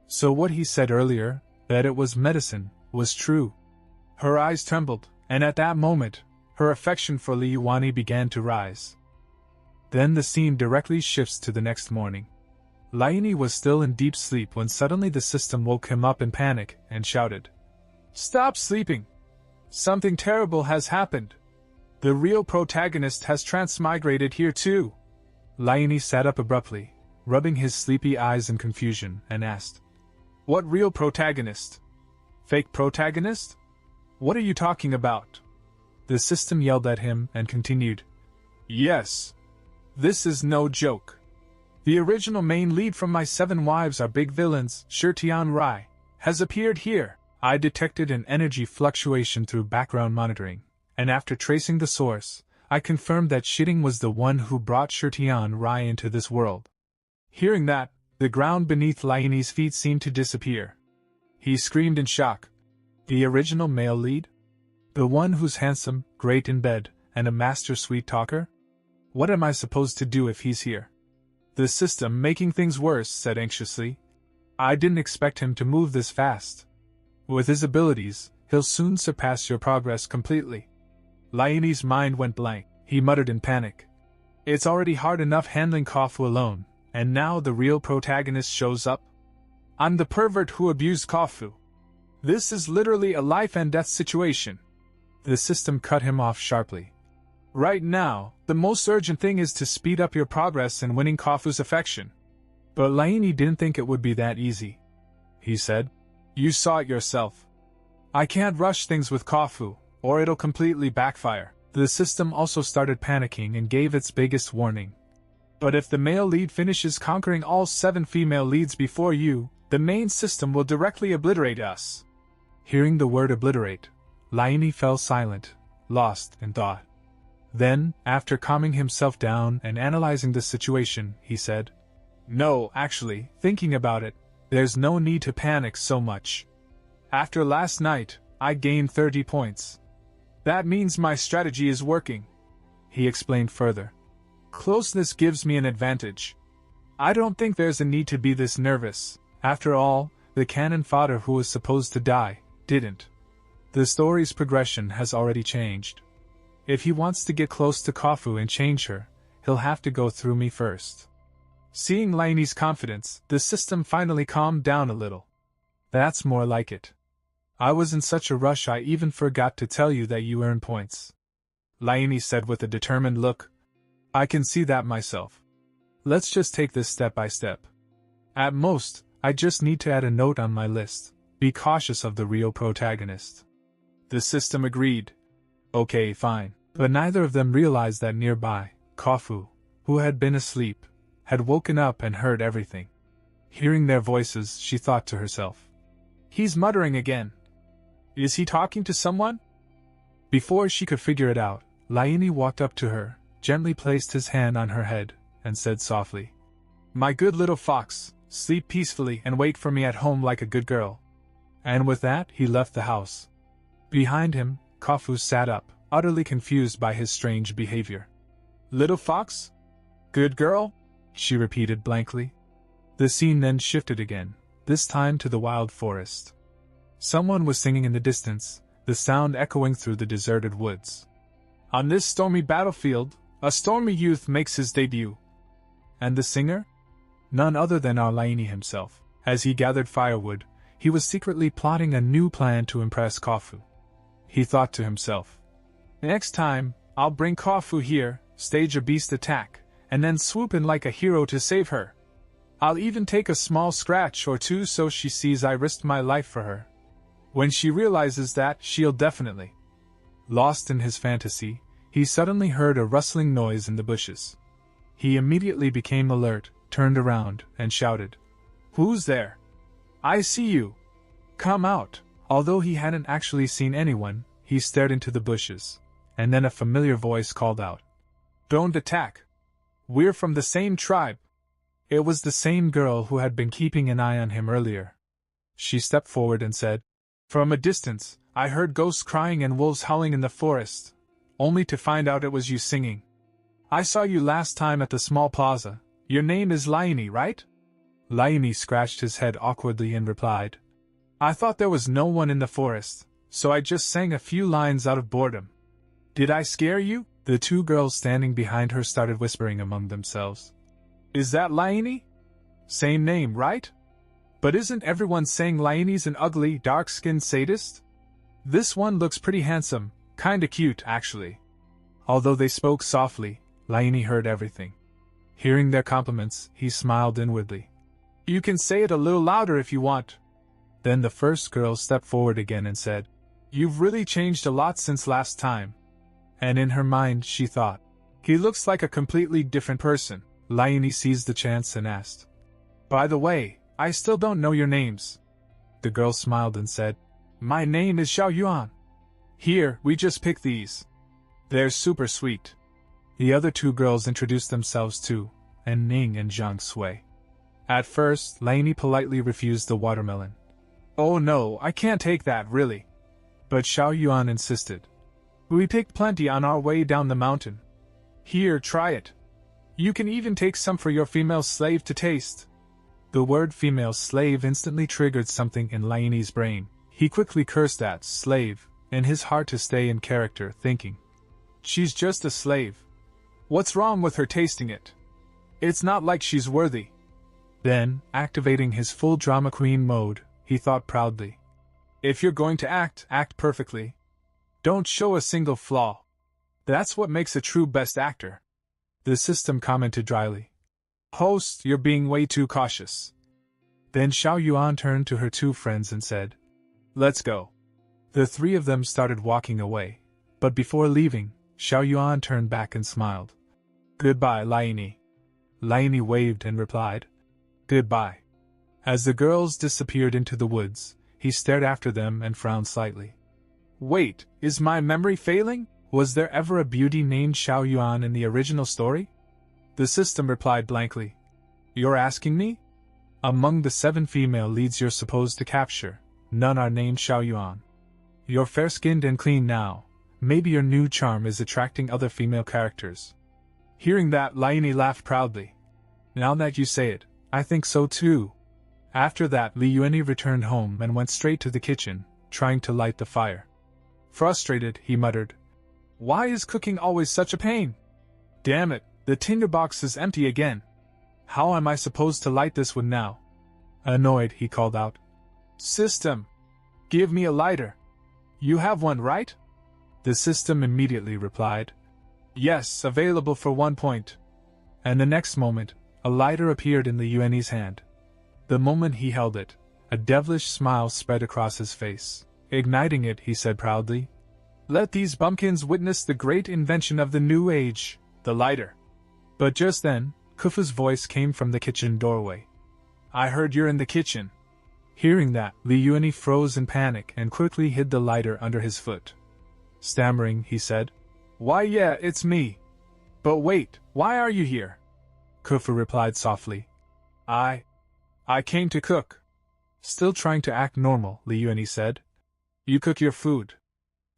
[SPEAKER 1] So what he said earlier, that it was medicine, was true. Her eyes trembled, and at that moment, her affection for Li Yuani began to rise. Then the scene directly shifts to the next morning. Laini was still in deep sleep when suddenly the system woke him up in panic and shouted, Stop sleeping! Something terrible has happened. The real protagonist has transmigrated here too. Laini sat up abruptly, rubbing his sleepy eyes in confusion, and asked, What real protagonist? Fake protagonist? What are you talking about? The system yelled at him and continued, Yes. This is no joke. The original main lead from My 7 Wives Are Big Villains, Shirtian Rai, has appeared here. I detected an energy fluctuation through background monitoring, and after tracing the source, I confirmed that Shitting was the one who brought Shirtian Rai into this world. Hearing that, the ground beneath Laini's feet seemed to disappear. He screamed in shock. The original male lead? The one who's handsome, great in bed, and a master sweet talker? What am I supposed to do if he's here? The system, making things worse, said anxiously. I didn't expect him to move this fast. With his abilities, he'll soon surpass your progress completely. Laini's mind went blank. He muttered in panic. It's already hard enough handling Kofu alone, And now the real protagonist shows up? I'm the pervert who abused Kofu. This is literally a life and death situation. The system cut him off sharply. Right now, the most urgent thing is to speed up your progress in winning Kofu's affection. But Laini didn't think it would be that easy. He said, "You saw it yourself. I can't rush things with Kofu, or it'll completely backfire." The system also started panicking and gave its biggest warning. But if the male lead finishes conquering all 7 female leads before you, the main system will directly obliterate us. Hearing the word obliterate, Laini fell silent, lost in thought. Then, after calming himself down and analyzing the situation, he said, "No, actually, thinking about it, there's no need to panic so much. After last night, I gained 30 points. That means my strategy is working," he explained further. "Closeness gives me an advantage. I don't think there's a need to be this nervous. After all, the cannon fodder who was supposed to die, didn't. The story's progression has already changed. If he wants to get close to Kofu and change her, he'll have to go through me first." Seeing Laini's confidence, the system finally calmed down a little. "That's more like it. I was in such a rush I even forgot to tell you that you earn points," Laini said with a determined look. "I can see that myself. Let's just take this step by step. At most, I just need to add a note on my list. Be cautious of the real protagonist." The system agreed. Okay, fine. But neither of them realized that nearby, Kofu, who had been asleep, had woken up and heard everything. Hearing their voices, she thought to herself, "He's muttering again. Is he talking to someone?" Before she could figure it out, Laini walked up to her, gently placed his hand on her head, and said softly, "My good little fox, sleep peacefully and wait for me at home like a good girl." And with that, he left the house. Behind him, Kofu sat up, utterly confused by his strange behavior. "Little fox? Good girl?" she repeated blankly. The scene then shifted again, this time to the wild forest. Someone was singing in the distance, the sound echoing through the deserted woods. "On this stormy battlefield, a stormy youth makes his debut." And the singer? None other than our Laini himself. As he gathered firewood, he was secretly plotting a new plan to impress Kofu. He thought to himself, "Next time, I'll bring Kofu here, stage a beast attack, and then swoop in like a hero to save her. I'll even take a small scratch or two so she sees I risked my life for her. When she realizes that, she'll definitely..." Lost in his fantasy, he suddenly heard a rustling noise in the bushes. He immediately became alert, turned around, and shouted, "Who's there? I see you! Come out!" Although he hadn't actually seen anyone, he stared into the bushes, and then a familiar voice called out, "Don't attack! We're from the same tribe." It was the same girl who had been keeping an eye on him earlier. She stepped forward and said, "From a distance, I heard ghosts crying and wolves howling in the forest, only to find out it was you singing. I saw you last time at the small plaza. Your name is Laini, right?" Laini scratched his head awkwardly and replied, "I thought there was no one in the forest, so I just sang a few lines out of boredom. Did I scare you?" The 2 girls standing behind her started whispering among themselves. "Is that Laini? Same name, right? But isn't everyone saying Laini's an ugly, dark-skinned sadist? This one looks pretty handsome, kinda cute, actually." Although they spoke softly, Laini heard everything. Hearing their compliments, he smiled inwardly. "You can say it a little louder if you want." Then the first girl stepped forward again and said, "You've really changed a lot since last time." And in her mind she thought, "He looks like a completely different person." Laini seized the chance and asked, "By the way, I still don't know your names." The girl smiled and said, "My name is Xiao Yuan. Here, we just picked these. They're super sweet." The other 2 girls introduced themselves too, and Ning and Zhang Sui. At first, Laini politely refused the watermelon. "Oh no, I can't take that, really." But Xiao Yuan insisted. "We picked plenty on our way down the mountain. Here, try it. You can even take some for your female slave to taste." The word female slave instantly triggered something in Laini's brain. He quickly cursed that slave, in his heart to stay in character, thinking, "She's just a slave. What's wrong with her tasting it?" It's not like she's worthy. Then, activating his full drama queen mode, he thought proudly. If you're going to act, act perfectly. Don't show a single flaw. That's what makes a true best actor. The system commented dryly. Host, you're being way too cautious. Then Xiao Yuan turned to her two friends and said, Let's go. The three of them started walking away, but before leaving, Xiao Yuan turned back and smiled. Goodbye, Laini. Laini waved and replied, Goodbye. As the girls disappeared into the woods, he stared after them and frowned slightly. Wait, is my memory failing? Was there ever a beauty named Xiao Yuan in the original story? The system replied blankly. You're asking me? Among the 7 female leads you're supposed to capture, none are named Xiao Yuan. You're fair-skinned and clean now. Maybe your new charm is attracting other female characters. Hearing that, Laini laughed proudly. Now that you say it, I think so too. After that, Li Yuanyi returned home and went straight to the kitchen, trying to light the fire. Frustrated, he muttered, Why is cooking always such a pain? Damn it, the tinderbox is empty again. How am I supposed to light this one now? Annoyed, he called out, System! Give me a lighter. You have one, right? The system immediately replied, Yes, available for 1 point. And the next moment, a lighter appeared in Li Yuanyi's hand. The moment he held it, a devilish smile spread across his face. Igniting it, he said proudly, Let these bumpkins witness the great invention of the new age, the lighter. But just then, Kufu's voice came from the kitchen doorway. I heard you're in the kitchen. Hearing that, Li Yuanyi froze in panic and quickly hid the lighter under his foot. Stammering, he said, Why yeah, it's me. But wait, why are you here? Kufu replied softly, I came to cook. Still trying to act normal, Li Yuanyi said. You cook your food.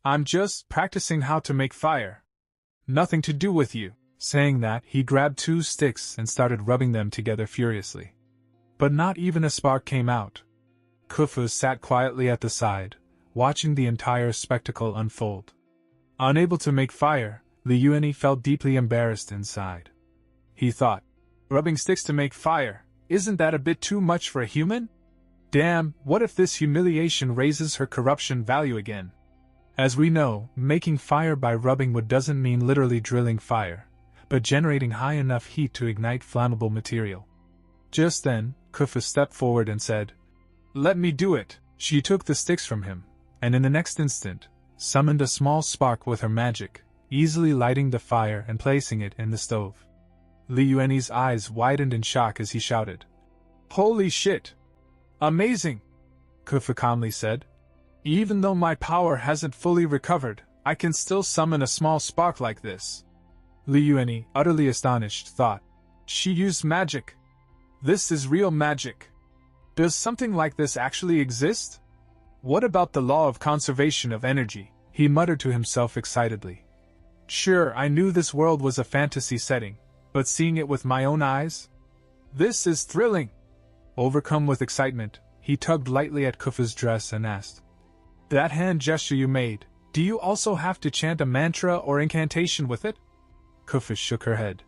[SPEAKER 1] I'm just practicing how to make fire. Nothing to do with you. Saying that, he grabbed 2 sticks and started rubbing them together furiously. But not even a spark came out. Kufu sat quietly at the side, watching the entire spectacle unfold. Unable to make fire, Li Yuanyi felt deeply embarrassed inside. He thought, rubbing sticks to make fire, isn't that a bit too much for a human? Damn, what if this humiliation raises her corruption value again? As we know, making fire by rubbing wood doesn't mean literally drilling fire, but generating high enough heat to ignite flammable material. Just then, Kufu stepped forward and said, Let me do it. She took the sticks from him, and in the next instant, summoned a small spark with her magic, easily lighting the fire and placing it in the stove. Li Yuanyi's eyes widened in shock as he shouted, Holy shit! Amazing! Kufu calmly said. Even though my power hasn't fully recovered, I can still summon a small spark like this. Li Yuanyi, utterly astonished, thought, She used magic. This is real magic. Does something like this actually exist? What about the law of conservation of energy? He muttered to himself excitedly. Sure, I knew this world was a fantasy setting, but seeing it with my own eyes? This is thrilling! Overcome with excitement, he tugged lightly at Kufu's dress and asked, That hand gesture you made, do you also have to chant a mantra or incantation with it? Kufu shook her head.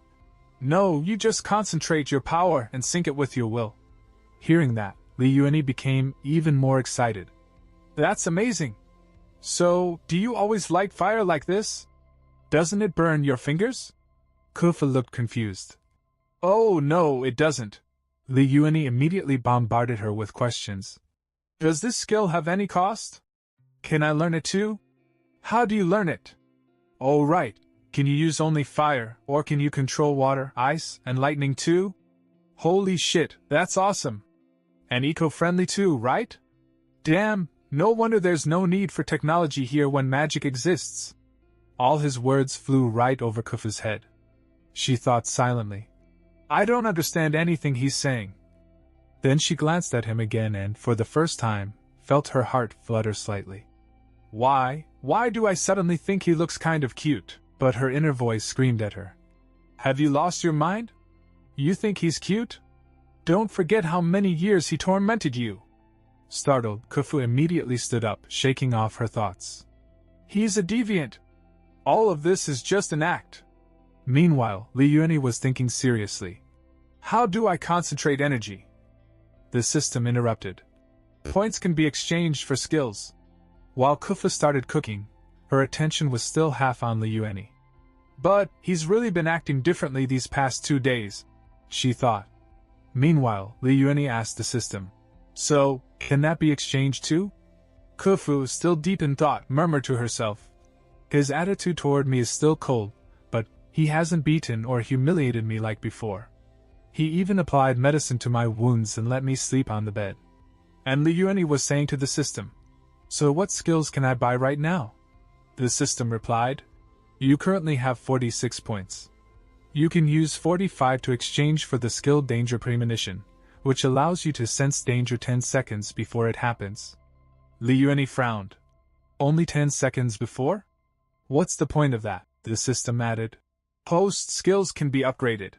[SPEAKER 1] No, you just concentrate your power and sync it with your will. Hearing that, Li Yuanyi became even more excited. That's amazing! So, do you always light fire like this? Doesn't it burn your fingers? Kufu looked confused. Oh no, it doesn't. Li Yuanyi immediately bombarded her with questions. Does this skill have any cost? Can I learn it too? How do you learn it? Oh right, can you use only fire, or can you control water, ice, and lightning too? Holy shit, that's awesome! And eco-friendly too, right? Damn, no wonder there's no need for technology here when magic exists. All his words flew right over Kufu's head. She thought silently. I don't understand anything he's saying. Then she glanced at him again and, for the first time, felt her heart flutter slightly. Why do I suddenly think he looks kind of cute? But her inner voice screamed at her. Have you lost your mind? You think he's cute? Don't forget how many years he tormented you. Startled, Kufu immediately stood up, shaking off her thoughts. He's a deviant. All of this is just an act. Meanwhile, Li Yuanyi was thinking seriously. How do I concentrate energy? The system interrupted. Points can be exchanged for skills. While Kufa started cooking, her attention was still half on Liueni. But he's really been acting differently these past 2 days, she thought. Meanwhile, Liueni asked the system, so, can that be exchanged too? Kufu, still deep in thought, murmured to herself. His attitude toward me is still cold, but he hasn't beaten or humiliated me like before. He even applied medicine to my wounds and let me sleep on the bed. And Liueni was saying to the system, so what skills can I buy right now? The system replied, you currently have 46 points. You can use 45 to exchange for the skill Danger Premonition, which allows you to sense danger 10 seconds before it happens. Liueni frowned. Only 10 seconds before? What's the point of that? The system added. Host skills can be upgraded.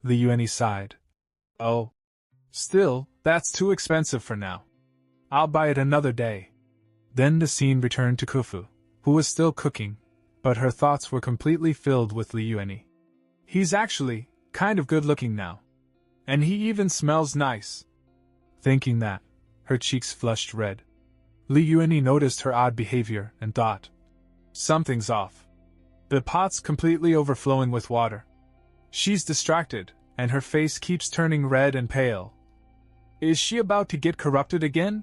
[SPEAKER 1] Liueni sighed. Oh. Still, that's too expensive for now. I'll buy it another day. Then the scene returned to Kufu, who was still cooking, but her thoughts were completely filled with Liueni. He's actually kind of good looking now. And he even smells nice. Thinking that, her cheeks flushed red. Liueni noticed her odd behavior and thought, something's off. The pot's completely overflowing with water. She's distracted, and her face keeps turning red and pale. Is she about to get corrupted again?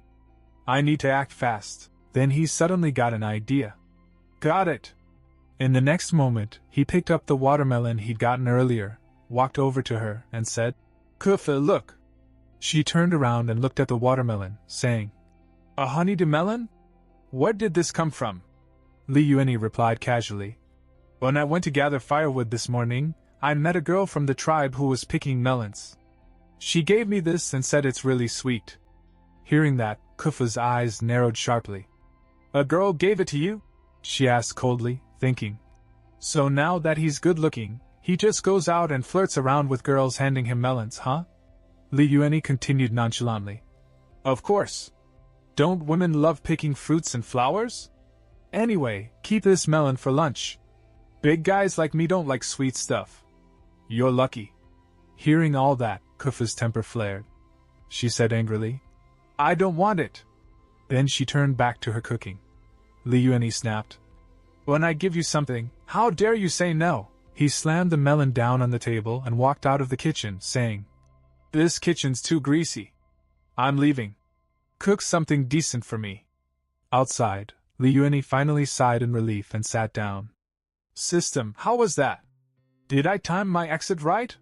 [SPEAKER 1] I need to act fast. Then he suddenly got an idea. Got it! In the next moment, he picked up the watermelon he'd gotten earlier, walked over to her, and said, Kufa, look! She turned around and looked at the watermelon, saying, a honeydew melon? Where did this come from? Liueni replied casually. When I went to gather firewood this morning, I met a girl from the tribe who was picking melons. She gave me this and said it's really sweet. Hearing that, Kufa's eyes narrowed sharply. A girl gave it to you? She asked coldly, thinking. So now that he's good-looking, he just goes out and flirts around with girls handing him melons, huh? Liueni continued nonchalantly. Of course. Don't women love picking fruits and flowers? Anyway, keep this melon for lunch. Big guys like me don't like sweet stuff. You're lucky. Hearing all that, Kufa's temper flared. She said angrily, I don't want it. Then she turned back to her cooking. Liueni snapped. When I give you something, how dare you say no? He slammed the melon down on the table and walked out of the kitchen, saying, This kitchen's too greasy. I'm leaving. Cook something decent for me. Outside, Liueni finally sighed in relief and sat down. System, how was that? Did I time my exit right?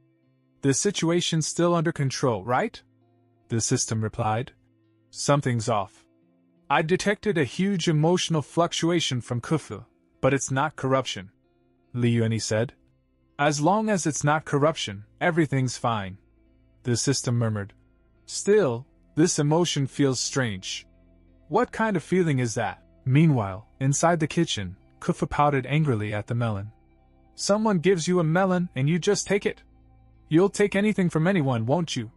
[SPEAKER 1] The situation's still under control, right? The system replied. Something's off. I detected a huge emotional fluctuation from Kufu, but it's not corruption. Liueni said. As long as it's not corruption, everything's fine. The system murmured. Still, this emotion feels strange. What kind of feeling is that? Meanwhile, inside the kitchen, Kufu pouted angrily at the melon. Someone gives you a melon and you just take it. You'll take anything from anyone, won't you?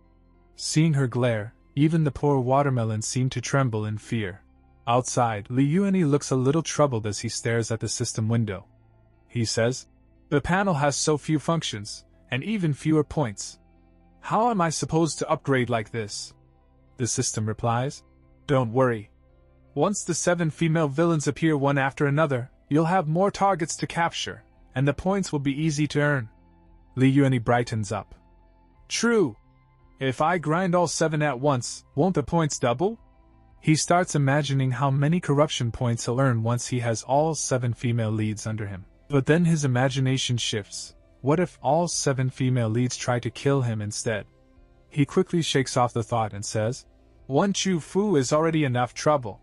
[SPEAKER 1] Seeing her glare, even the poor watermelon seemed to tremble in fear. Outside, Liueni looks a little troubled as he stares at the system window. He says, The panel has so few functions, and even fewer points. How am I supposed to upgrade like this? The system replies, Don't worry. Once the 7 female villains appear one after another, you'll have more targets to capture, and the points will be easy to earn. Liueni brightens up. True. If I grind all 7 at once, won't the points double? He starts imagining how many corruption points he'll earn once he has all 7 female leads under him. But then his imagination shifts. What if all 7 female leads try to kill him instead? He quickly shakes off the thought and says, One Chu Fu is already enough trouble.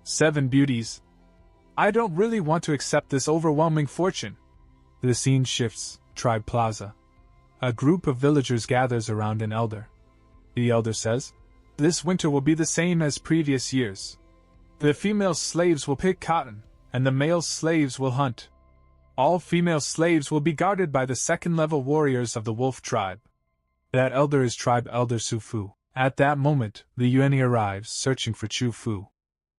[SPEAKER 1] 7 beauties. I don't really want to accept this overwhelming fortune. The scene shifts. Tribe Plaza. A group of villagers gathers around an elder. The elder says, This winter will be the same as previous years. The female slaves will pick cotton, and the male slaves will hunt. All female slaves will be guarded by the 2nd-level warriors of the wolf tribe. That elder is tribe elder Su Fu. At that moment, Liueni arrives, searching for Chu Fu.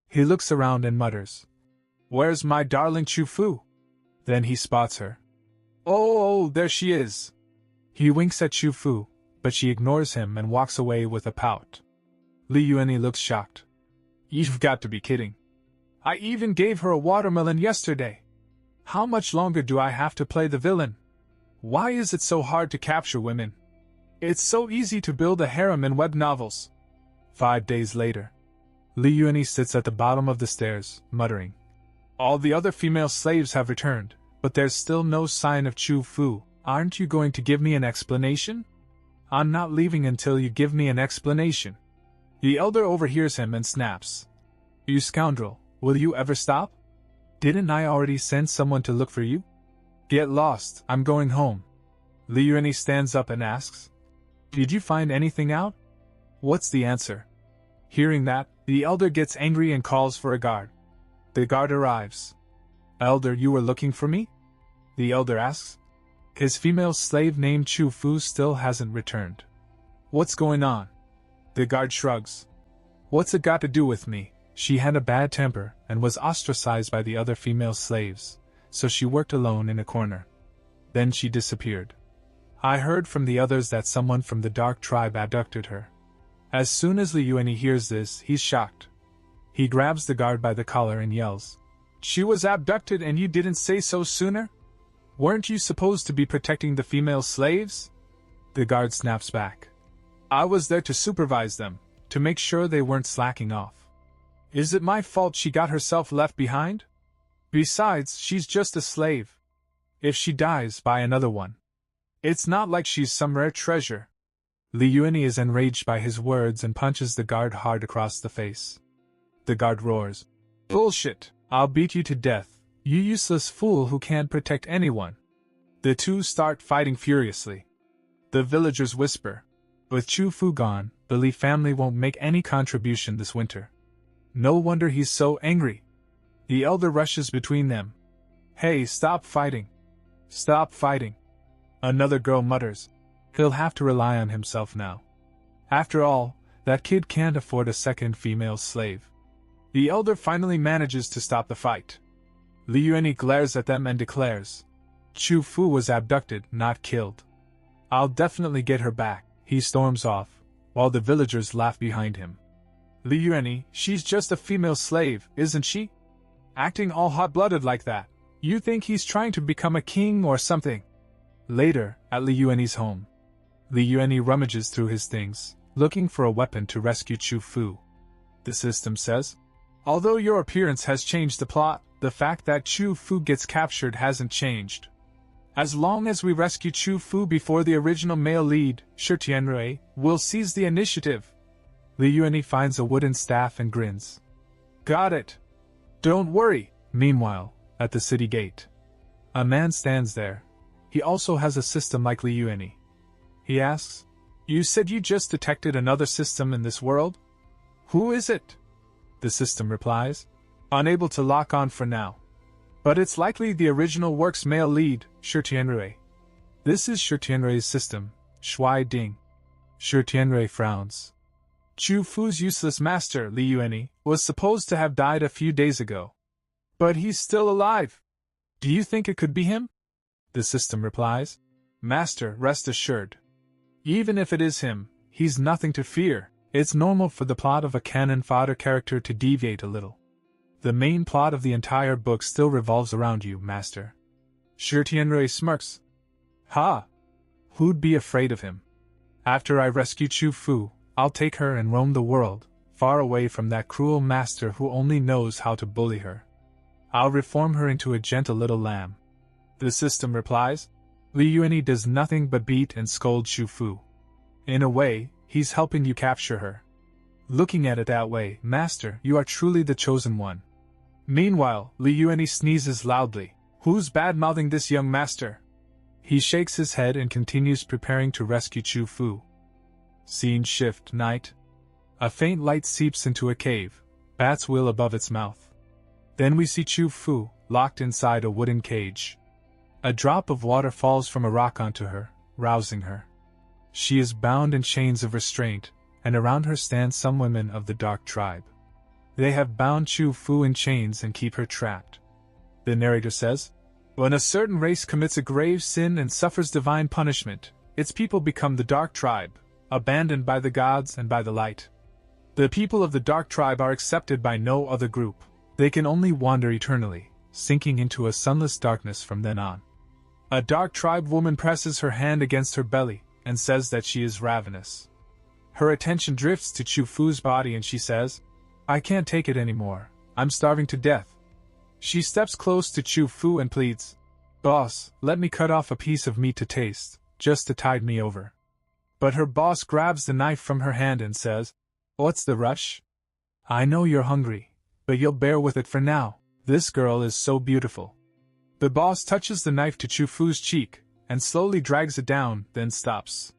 [SPEAKER 1] He looks around and mutters, Where's my darling Chu Fu? Then he spots her. Oh, there she is. He winks at Chu Fu, but she ignores him and walks away with a pout. Li Yuanyi looks shocked. You've got to be kidding. I even gave her a watermelon yesterday. How much longer do I have to play the villain? Why is it so hard to capture women? It's so easy to build a harem in web novels. 5 days later. Li Yuanyi sits at the bottom of the stairs, muttering. All the other female slaves have returned, but there's still no sign of Chu Fu. Aren't you going to give me an explanation? I'm not leaving until you give me an explanation. The elder overhears him and snaps. You scoundrel, will you ever stop? Didn't I already send someone to look for you? Get lost, I'm going home. Li Yuanyi stands up and asks. Did you find anything out? What's the answer? Hearing that, the elder gets angry and calls for a guard. The guard arrives. Elder, you were looking for me? The elder asks. His female slave named Chu Fu still hasn't returned. What's going on? The guard shrugs. What's it got to do with me? She had a bad temper and was ostracized by the other female slaves, so she worked alone in a corner. Then she disappeared. I heard from the others that someone from the dark tribe abducted her. As soon as Li Yuanyi hears this, he's shocked. He grabs the guard by the collar and yells, She was abducted and you didn't say so sooner? Weren't you supposed to be protecting the female slaves? The guard snaps back. I was there to supervise them, to make sure they weren't slacking off. Is it my fault she got herself left behind? Besides, she's just a slave. If she dies, buy another one. It's not like she's some rare treasure. Li Yuanyi is enraged by his words and punches the guard hard across the face. The guard roars. Bullshit! I'll beat you to death, you useless fool who can't protect anyone. The two start fighting furiously. The villagers whisper. With Chu Fu gone, the Li family won't make any contribution this winter. No wonder he's so angry. The elder rushes between them. Hey, stop fighting. Stop fighting. Another girl mutters. He'll have to rely on himself now. After all, that kid can't afford a second female slave. The elder finally manages to stop the fight. Li Yuanyi glares at them and declares, Chu Fu was abducted, not killed. I'll definitely get her back. He storms off, while the villagers laugh behind him. Li Yuanyi, she's just a female slave, isn't she? Acting all hot-blooded like that. You think he's trying to become a king or something? Later, at Li Yuanyi's home, Li Yuanyi rummages through his things, looking for a weapon to rescue Chu Fu. The system says, although your appearance has changed the plot, the fact that Chu Fu gets captured hasn't changed. As long as we rescue Chu Fu before the original male lead, Shi Tianrui, will seize the initiative. Li Yuanyi finds a wooden staff and grins. Got it. Don't worry. Meanwhile, at the city gate, a man stands there. He also has a system like Li Yuanyi. He asks, You said you just detected another system in this world? Who is it? The system replies, Unable to lock on for now. But it's likely the original work's male lead, Shi Tianrui. This is Shi Tianrui's system, Shui Ding. Shi Tianrui frowns. Chu Fu's useless master, Li Yuanyi, was supposed to have died a few days ago. But he's still alive. Do you think it could be him? The system replies, Master, rest assured. Even if it is him, he's nothing to fear. It's normal for the plot of a cannon fodder character to deviate a little. The main plot of the entire book still revolves around you, Master. Shi Tianrui smirks. Ha! Who'd be afraid of him? After I rescue Chu Fu, I'll take her and roam the world, far away from that cruel master who only knows how to bully her. I'll reform her into a gentle little lamb. The system replies, Li Yuanyi does nothing but beat and scold Chu Fu. In a way, he's helping you capture her. Looking at it that way, Master, you are truly the chosen one. Meanwhile, Li Yuanyi sneezes loudly. Who's bad-mouthing this young master? He shakes his head and continues preparing to rescue Chu Fu. Scene shift, night. A faint light seeps into a cave, bat's wheel above its mouth. Then we see Chu Fu, locked inside a wooden cage. A drop of water falls from a rock onto her, rousing her. She is bound in chains of restraint, and around her stand some women of the dark tribe. They have bound Chu Fu in chains and keep her trapped. The narrator says, When a certain race commits a grave sin and suffers divine punishment, its people become the Dark Tribe, abandoned by the gods and by the light. The people of the Dark Tribe are accepted by no other group. They can only wander eternally, sinking into a sunless darkness from then on. A Dark Tribe woman presses her hand against her belly and says that she is ravenous. Her attention drifts to Chu Fu's body and she says, "I can't take it anymore. I'm starving to death." She steps close to Chu Fu and pleads, "Boss, let me cut off a piece of meat to taste, just to tide me over." But her boss grabs the knife from her hand and says, "What's the rush? I know you're hungry, but you'll bear with it for now. This girl is so beautiful." The boss touches the knife to Chu Fu's cheek and slowly drags it down, then stops.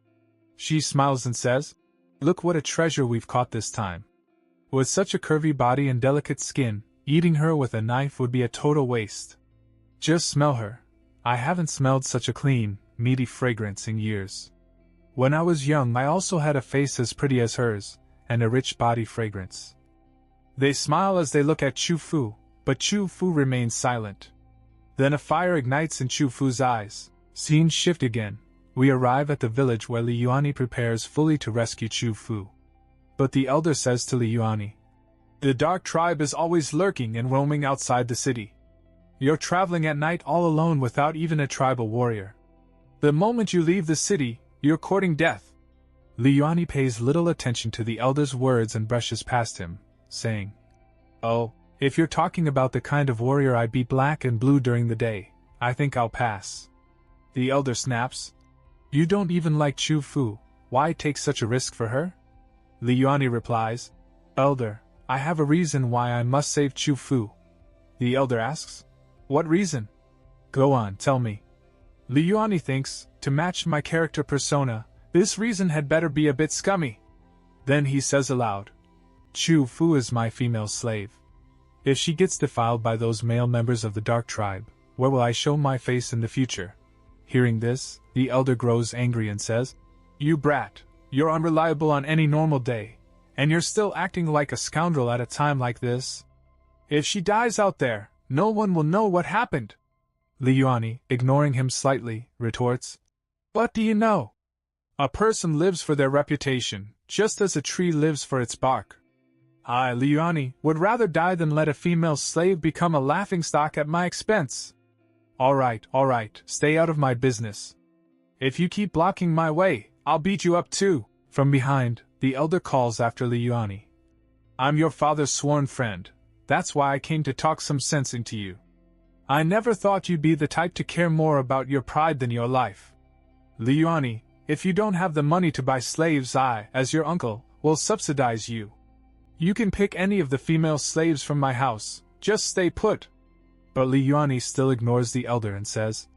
[SPEAKER 1] She smiles and says, "Look what a treasure we've caught this time." With such a curvy body and delicate skin, eating her with a knife would be a total waste. Just smell her. I haven't smelled such a clean, meaty fragrance in years. When I was young, I also had a face as pretty as hers, and a rich body fragrance. They smile as they look at Chu Fu, but Chu Fu remains silent. Then a fire ignites in Chu Fu's eyes. Scenes shift again. We arrive at the village where Li Yuani prepares fully to rescue Chu Fu. But the elder says to Li Yuani, "The Dark Tribe is always lurking and roaming outside the city. You're traveling at night all alone without even a tribal warrior. The moment you leave the city, you're courting death." Li Yuani pays little attention to the elder's words and brushes past him, saying, "Oh, if you're talking about the kind of warrior I beat black and blue during the day, I think I'll pass." The elder snaps, "You don't even like Chu Fu, why take such a risk for her?" Li Yuani replies, "Elder, I have a reason why I must save Chu Fu." The elder asks, "What reason?" "Go on, tell me." Li Yuani thinks, to match my character persona, this reason had better be a bit scummy. Then he says aloud, "Chu Fu is my female slave. If she gets defiled by those male members of the Dark Tribe, where will I show my face in the future?" Hearing this, the elder grows angry and says, "You brat, you're unreliable on any normal day, and you're still acting like a scoundrel at a time like this. If she dies out there, no one will know what happened." Li Yuani, ignoring him slightly, retorts, "What do you know? A person lives for their reputation, just as a tree lives for its bark. I, Li Yuani, would rather die than let a female slave become a laughingstock at my expense. All right, stay out of my business. If you keep blocking my way, I'll beat you up too." From behind, the elder calls after Li Yuani, "I'm your father's sworn friend. That's why I came to talk some sense into you. I never thought you'd be the type to care more about your pride than your life. Li Yuani, if you don't have the money to buy slaves, I, as your uncle, will subsidize you. You can pick any of the female slaves from my house, just stay put." But Li Yuani still ignores the elder and says,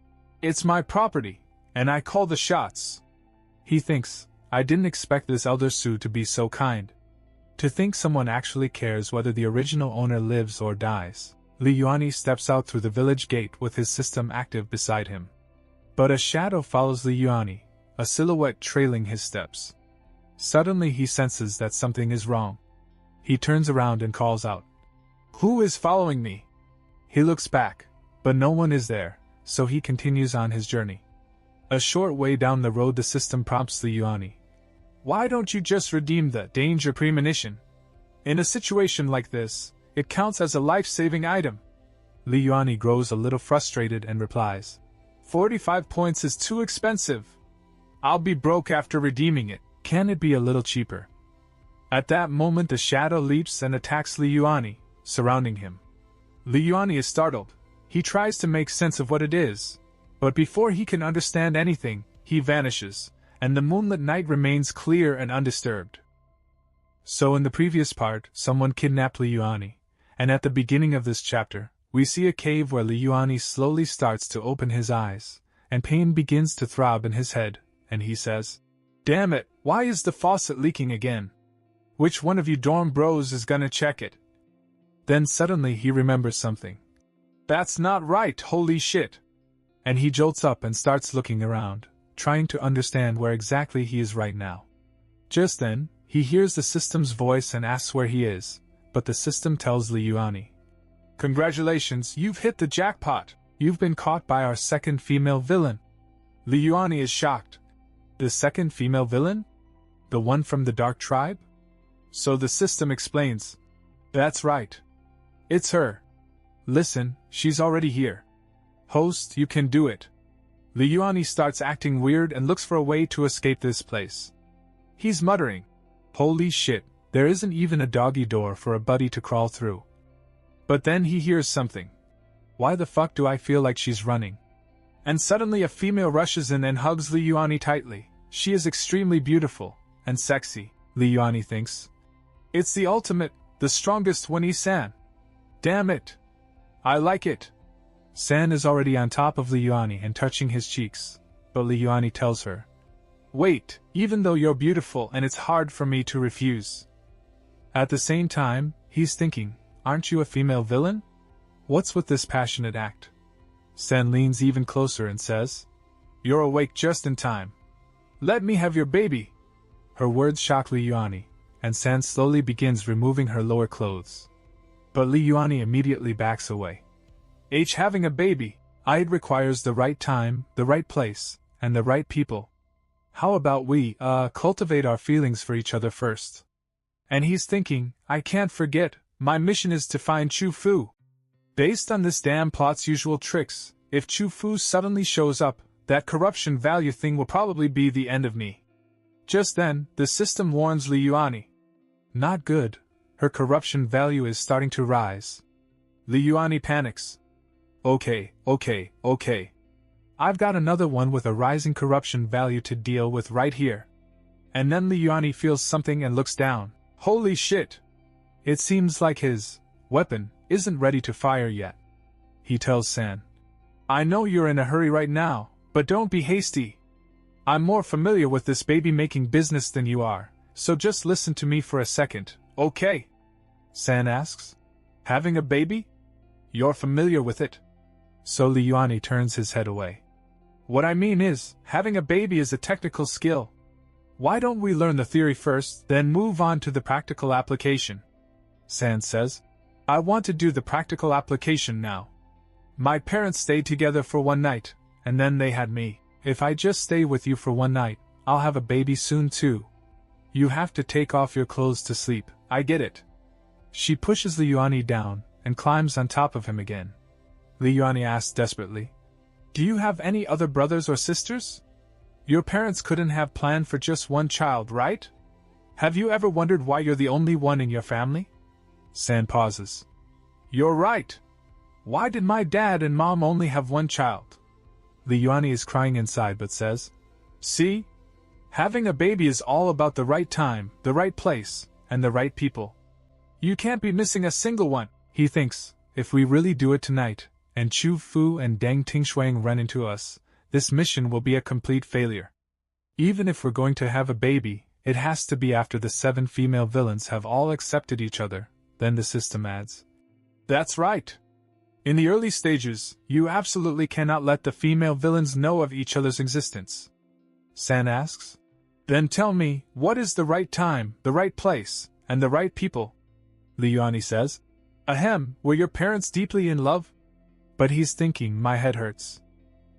[SPEAKER 1] "It's my property, and I call the shots." He thinks, I didn't expect this elder Su to be so kind. To think someone actually cares whether the original owner lives or dies. Li Yuani steps out through the village gate with his system active beside him. But a shadow follows Li Yuani, a silhouette trailing his steps. Suddenly he senses that something is wrong. He turns around and calls out, "Who is following me?" He looks back, but no one is there, so he continues on his journey. A short way down the road the system prompts Li Yuani, "Why don't you just redeem the danger premonition? In a situation like this, it counts as a life-saving item." Li Yuani grows a little frustrated and replies, 45 points is too expensive. I'll be broke after redeeming it. Can it be a little cheaper?" At that moment the shadow leaps and attacks Li Yuani, surrounding him. Li Yuani is startled. He tries to make sense of what it is, but before he can understand anything, he vanishes, and the moonlit night remains clear and undisturbed. So in the previous part, someone kidnapped Li Yuani, and at the beginning of this chapter, we see a cave where Li Yuani slowly starts to open his eyes, and pain begins to throb in his head, and he says, "Damn it, why is the faucet leaking again? Which one of you dorm bros is gonna check it?" Then suddenly he remembers something. "That's not right, holy shit!" And he jolts up and starts looking around, trying to understand where exactly he is right now. Just then, he hears the system's voice and asks where he is, but the system tells Li Yuani, "Congratulations, you've hit the jackpot. You've been caught by our second female villain." Li Yuani is shocked. The second female villain? The one from the Dark Tribe? So the system explains. That's right. It's her. Listen, she's already here. Host, you can do it. Liuani starts acting weird and looks for a way to escape this place. He's muttering, holy shit, there isn't even a doggy door for a buddy to crawl through. But then he hears something. Why the fuck do I feel like she's running? And suddenly a female rushes in and hugs Liuani tightly. She is extremely beautiful and sexy, Liuani thinks. It's the ultimate, the strongest Winnie-san. Damn it. I like it. San is already on top of Liuani and touching his cheeks, but Liuani tells her, wait, even though you're beautiful and it's hard for me to refuse. At the same time, he's thinking, aren't you a female villain? What's with this passionate act? San leans even closer and says, you're awake just in time. Let me have your baby. Her words shock Liuani, and San slowly begins removing her lower clothes. But Liuani immediately backs away. Having a baby, it requires the right time, the right place, and the right people. How about we, cultivate our feelings for each other first? And he's thinking, I can't forget, my mission is to find Chu Fu. Based on this damn plot's usual tricks, if Chu Fu suddenly shows up, that corruption value thing will probably be the end of me. Just then, the system warns Liuani. Not good. Her corruption value is starting to rise. Liuani panics. Okay. I've got another one with a rising corruption value to deal with right here. And then Liuani feels something and looks down. Holy shit! It seems like his weapon isn't ready to fire yet. He tells San. I know you're in a hurry right now, but don't be hasty. I'm more familiar with this baby-making business than you are, so just listen to me for a second, okay? San asks. Having a baby? You're familiar with it? So Liuani turns his head away. What I mean is, having a baby is a technical skill. Why don't we learn the theory first, then move on to the practical application? San says. I want to do the practical application now. My parents stayed together for one night, and then they had me. If I just stay with you for one night, I'll have a baby soon too. You have to take off your clothes to sleep, I get it. She pushes Liuani down, and climbs on top of him again. Liuani asks desperately, do you have any other brothers or sisters? Your parents couldn't have planned for just one child, right? Have you ever wondered why you're the only one in your family? San pauses. You're right. Why did my dad and mom only have one child? Liuani is crying inside but says, see? Having a baby is all about the right time, the right place, and the right people. You can't be missing a single one, he thinks. If we really do it tonight, and Chu Fu and Deng Tingshuang run into us, this mission will be a complete failure. Even if we're going to have a baby, it has to be after the 7 female villains have all accepted each other, then the system adds. That's right. In the early stages, you absolutely cannot let the female villains know of each other's existence. San asks. Then tell me, what is the right time, the right place, and the right people? Liuani says. Ahem, were your parents deeply in love? But he's thinking, my head hurts.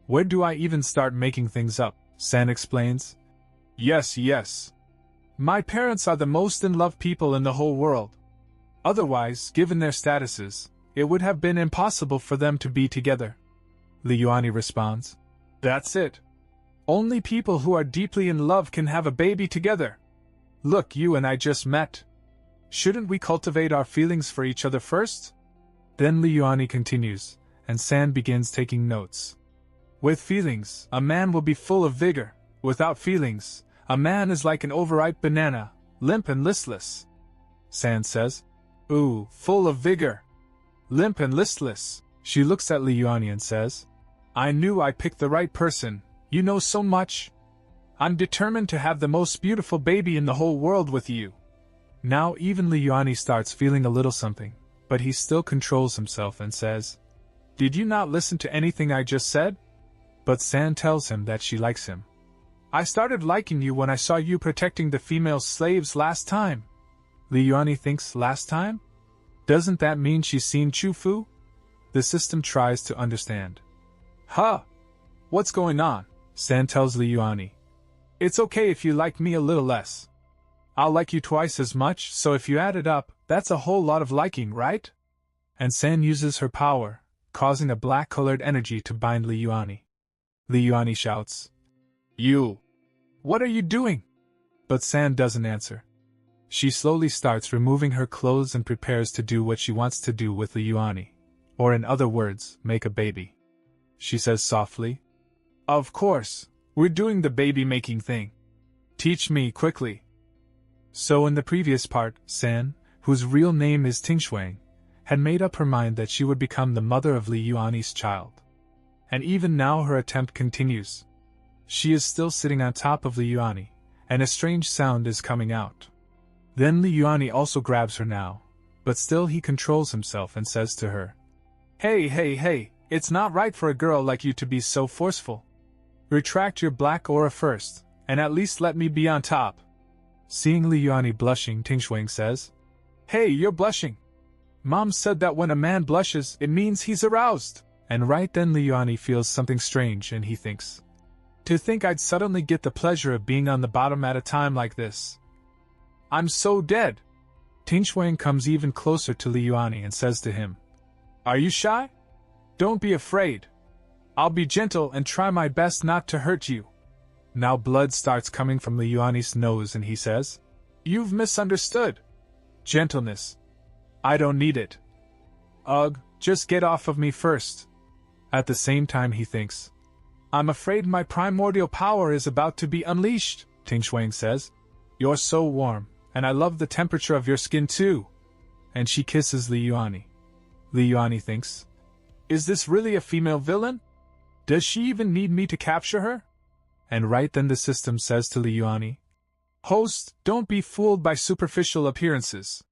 [SPEAKER 1] Where do I even start making things up? San explains. Yes. My parents are the most in love people in the whole world. Otherwise, given their statuses, it would have been impossible for them to be together. Liuani responds. That's it. Only people who are deeply in love can have a baby together. Look, you and I just met. Shouldn't we cultivate our feelings for each other first? Then Liuani continues, and San begins taking notes. With feelings, a man will be full of vigor. Without feelings, a man is like an overripe banana, limp and listless. San says. Ooh, full of vigor. Limp and listless. She looks at Liuani and says, I knew I picked the right person. You know so much. I'm determined to have the most beautiful baby in the whole world with you. Now even Liuani starts feeling a little something, but he still controls himself and says, Did you not listen to anything I just said? But San tells him that she likes him. I started liking you when I saw you protecting the female slaves last time. Liuani thinks last time? Doesn't that mean she's seen Chu Fu? The system tries to understand. Huh? What's going on? San tells Liuani. It's okay if you like me a little less. I'll like you twice as much, so if you add it up, that's a whole lot of liking, right? And San uses her power, causing a black-colored energy to bind Liuani. Liuani shouts, "You! What are you doing?" But San doesn't answer. She slowly starts removing her clothes and prepares to do what she wants to do with Liuani, or in other words, make a baby. She says softly, "Of course, we're doing the baby-making thing. Teach me quickly." So in the previous part, San, whose real name is Tingshuang, had made up her mind that she would become the mother of Liuani's child. And even now her attempt continues. She is still sitting on top of Liuani, and a strange sound is coming out. Then Liuani also grabs her now, but still he controls himself and says to her, Hey, it's not right for a girl like you to be so forceful. Retract your black aura first, and at least let me be on top." Seeing Liuani blushing, Tingshuang says, "Hey, you're blushing. Mom said that when a man blushes, it means he's aroused." And right then Liuani feels something strange and he thinks, "To think I'd suddenly get the pleasure of being on the bottom at a time like this. I'm so dead." Tingshuang comes even closer to Liuani and says to him, "Are you shy? Don't be afraid. I'll be gentle and try my best not to hurt you." Now blood starts coming from Liuani's nose and he says, "You've misunderstood. Gentleness. I don't need it. Ugh, just get off of me first." At the same time he thinks, "I'm afraid my primordial power is about to be unleashed." Tingshuang says, "You're so warm, and I love the temperature of your skin too." And she kisses Liuani. Liuani thinks, "Is this really a female villain? Does she even need me to capture her?" And right then the system says to Liuani, "Host, don't be fooled by superficial appearances."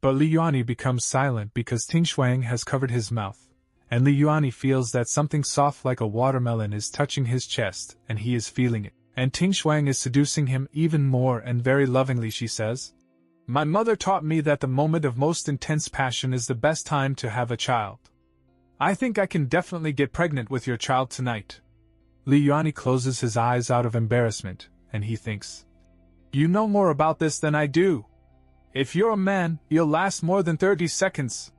[SPEAKER 1] But Liuani becomes silent because Tingshuang has covered his mouth, and Liuani feels that something soft like a watermelon is touching his chest, and he is feeling it. And Tingshuang is seducing him even more, and very lovingly she says, "My mother taught me that the moment of most intense passion is the best time to have a child. I think I can definitely get pregnant with your child tonight." Liuani closes his eyes out of embarrassment, and he thinks, "You know more about this than I do. If you're a man, you'll last more than 30 seconds.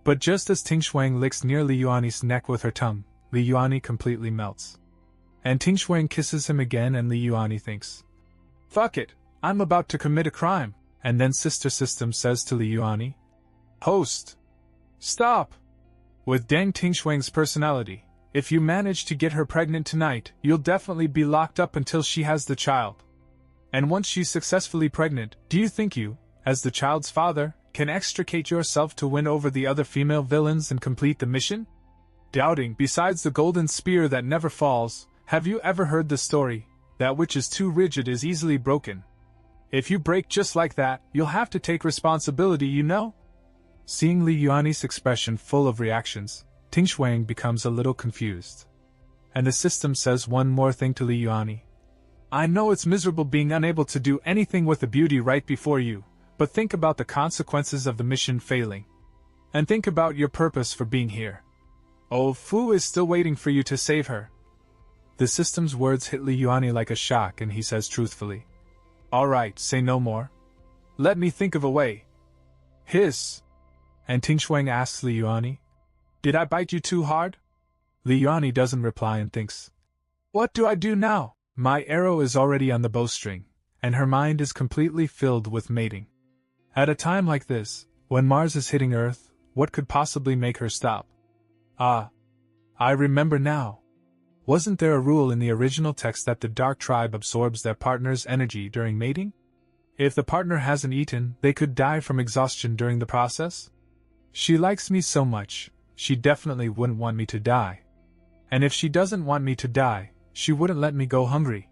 [SPEAKER 1] But just as Tingshuang licks near Liuani's neck with her tongue, Liuani completely melts. And Tingshuang kisses him again and Liuani thinks, "Fuck it, I'm about to commit a crime." And then Sister System says to Liuani, "Host, stop. With Deng Tingshuang's personality, if you manage to get her pregnant tonight, you'll definitely be locked up until she has the child. And once she's successfully pregnant, do you think you, as the child's father, can extricate yourself to win over the other female villains and complete the mission? Doubting, besides the golden spear that never falls, have you ever heard the story, that which is too rigid is easily broken? If you break just like that, you'll have to take responsibility, you know?" Seeing Liuani's expression full of reactions, Tingshuang becomes a little confused. And the system says one more thing to Liuani. "I know it's miserable being unable to do anything with the beauty right before you, but think about the consequences of the mission failing. And think about your purpose for being here. Old Fu is still waiting for you to save her." The system's words hit Liuani like a shock and he says truthfully, "Alright, say no more. Let me think of a way." Hiss. And Tingshuang asks Liuani, "Did I bite you too hard?" Liuani doesn't reply and thinks, "What do I do now?" My arrow is already on the bowstring, and her mind is completely filled with mating. At a time like this, when Mars is hitting Earth, what could possibly make her stop? Ah, I remember now. Wasn't there a rule in the original text that the Dark Tribe absorbs their partner's energy during mating? If the partner hasn't eaten, they could die from exhaustion during the process? She likes me so much, she definitely wouldn't want me to die. And if she doesn't want me to die, she wouldn't let me go hungry.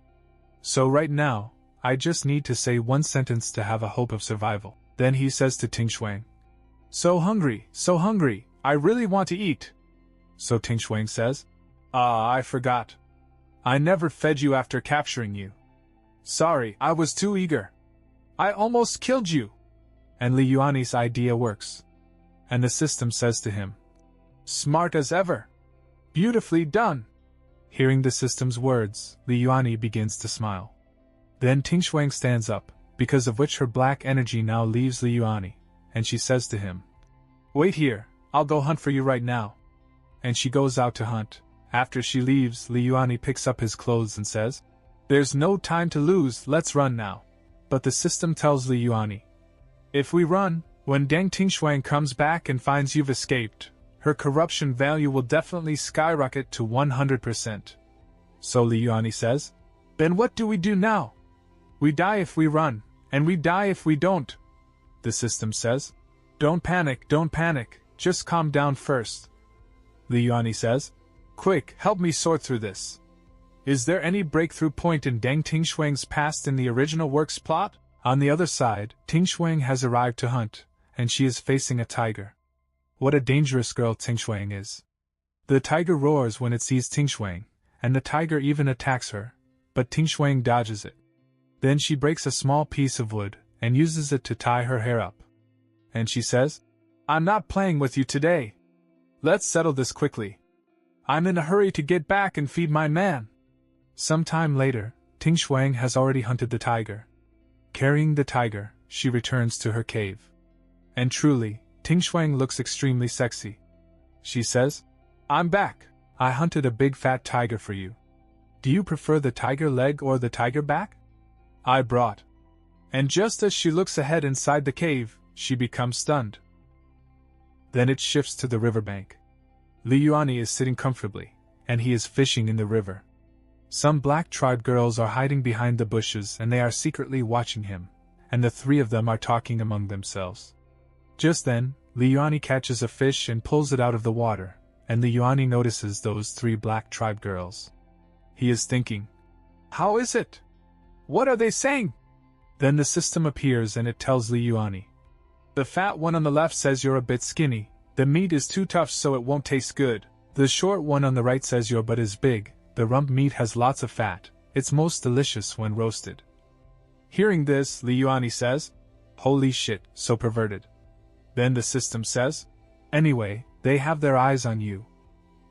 [SPEAKER 1] So right now, I just need to say one sentence to have a hope of survival." Then he says to Tingshuang, so hungry, I really want to eat." So Tingshuang says, I forgot. I never fed you after capturing you. Sorry, I was too eager. I almost killed you." And Liuani's idea works. And the system says to him, "Smart as ever. Beautifully done." Hearing the system's words, Liuani begins to smile. Then Ting Shuang stands up, because of which her black energy now leaves Li Yuani, and she says to him, "Wait here, I'll go hunt for you right now." And she goes out to hunt. After she leaves, Li Yuani picks up his clothes and says, "There's no time to lose, let's run now." But the system tells Li Yuani, "If we run, when Deng Tingshuang comes back and finds you've escaped, her corruption value will definitely skyrocket to 100%. So Li Yuani says, "Then what do we do now? We die if we run, and we die if we don't." The system says, don't panic, just calm down first." Li Yuani says, "Quick, help me sort through this. Is there any breakthrough point in Deng Tingshuang's past in the original work's plot?" On the other side, Tingshuang has arrived to hunt, and she is facing a tiger. What a dangerous girl Tingshuang is. The tiger roars when it sees Tingshuang, and the tiger even attacks her, but Tingshuang dodges it. Then she breaks a small piece of wood, and uses it to tie her hair up. And she says, "I'm not playing with you today. Let's settle this quickly. I'm in a hurry to get back and feed my man." Some time later, Tingshuang has already hunted the tiger. Carrying the tiger, she returns to her cave. And truly, Tingshuang looks extremely sexy. She says, "I'm back. I hunted a big fat tiger for you. Do you prefer the tiger leg or the tiger back? I brought." And just as she looks ahead inside the cave, she becomes stunned. Then it shifts to the riverbank. Li Yuani is sitting comfortably, and he is fishing in the river. Some black tribe girls are hiding behind the bushes and they are secretly watching him, and the three of them are talking among themselves. Just then, Li Yuani catches a fish and pulls it out of the water, and Li Yuani notices those three black tribe girls. He is thinking, "How is it? What are they saying?" Then the system appears and it tells Li Yuani, "The fat one on the left says you're a bit skinny, the meat is too tough so it won't taste good. The short one on the right says your butt is big, the rump meat has lots of fat, it's most delicious when roasted." Hearing this, Li Yuani says, "Holy shit, so perverted." Then the system says, "Anyway, they have their eyes on you."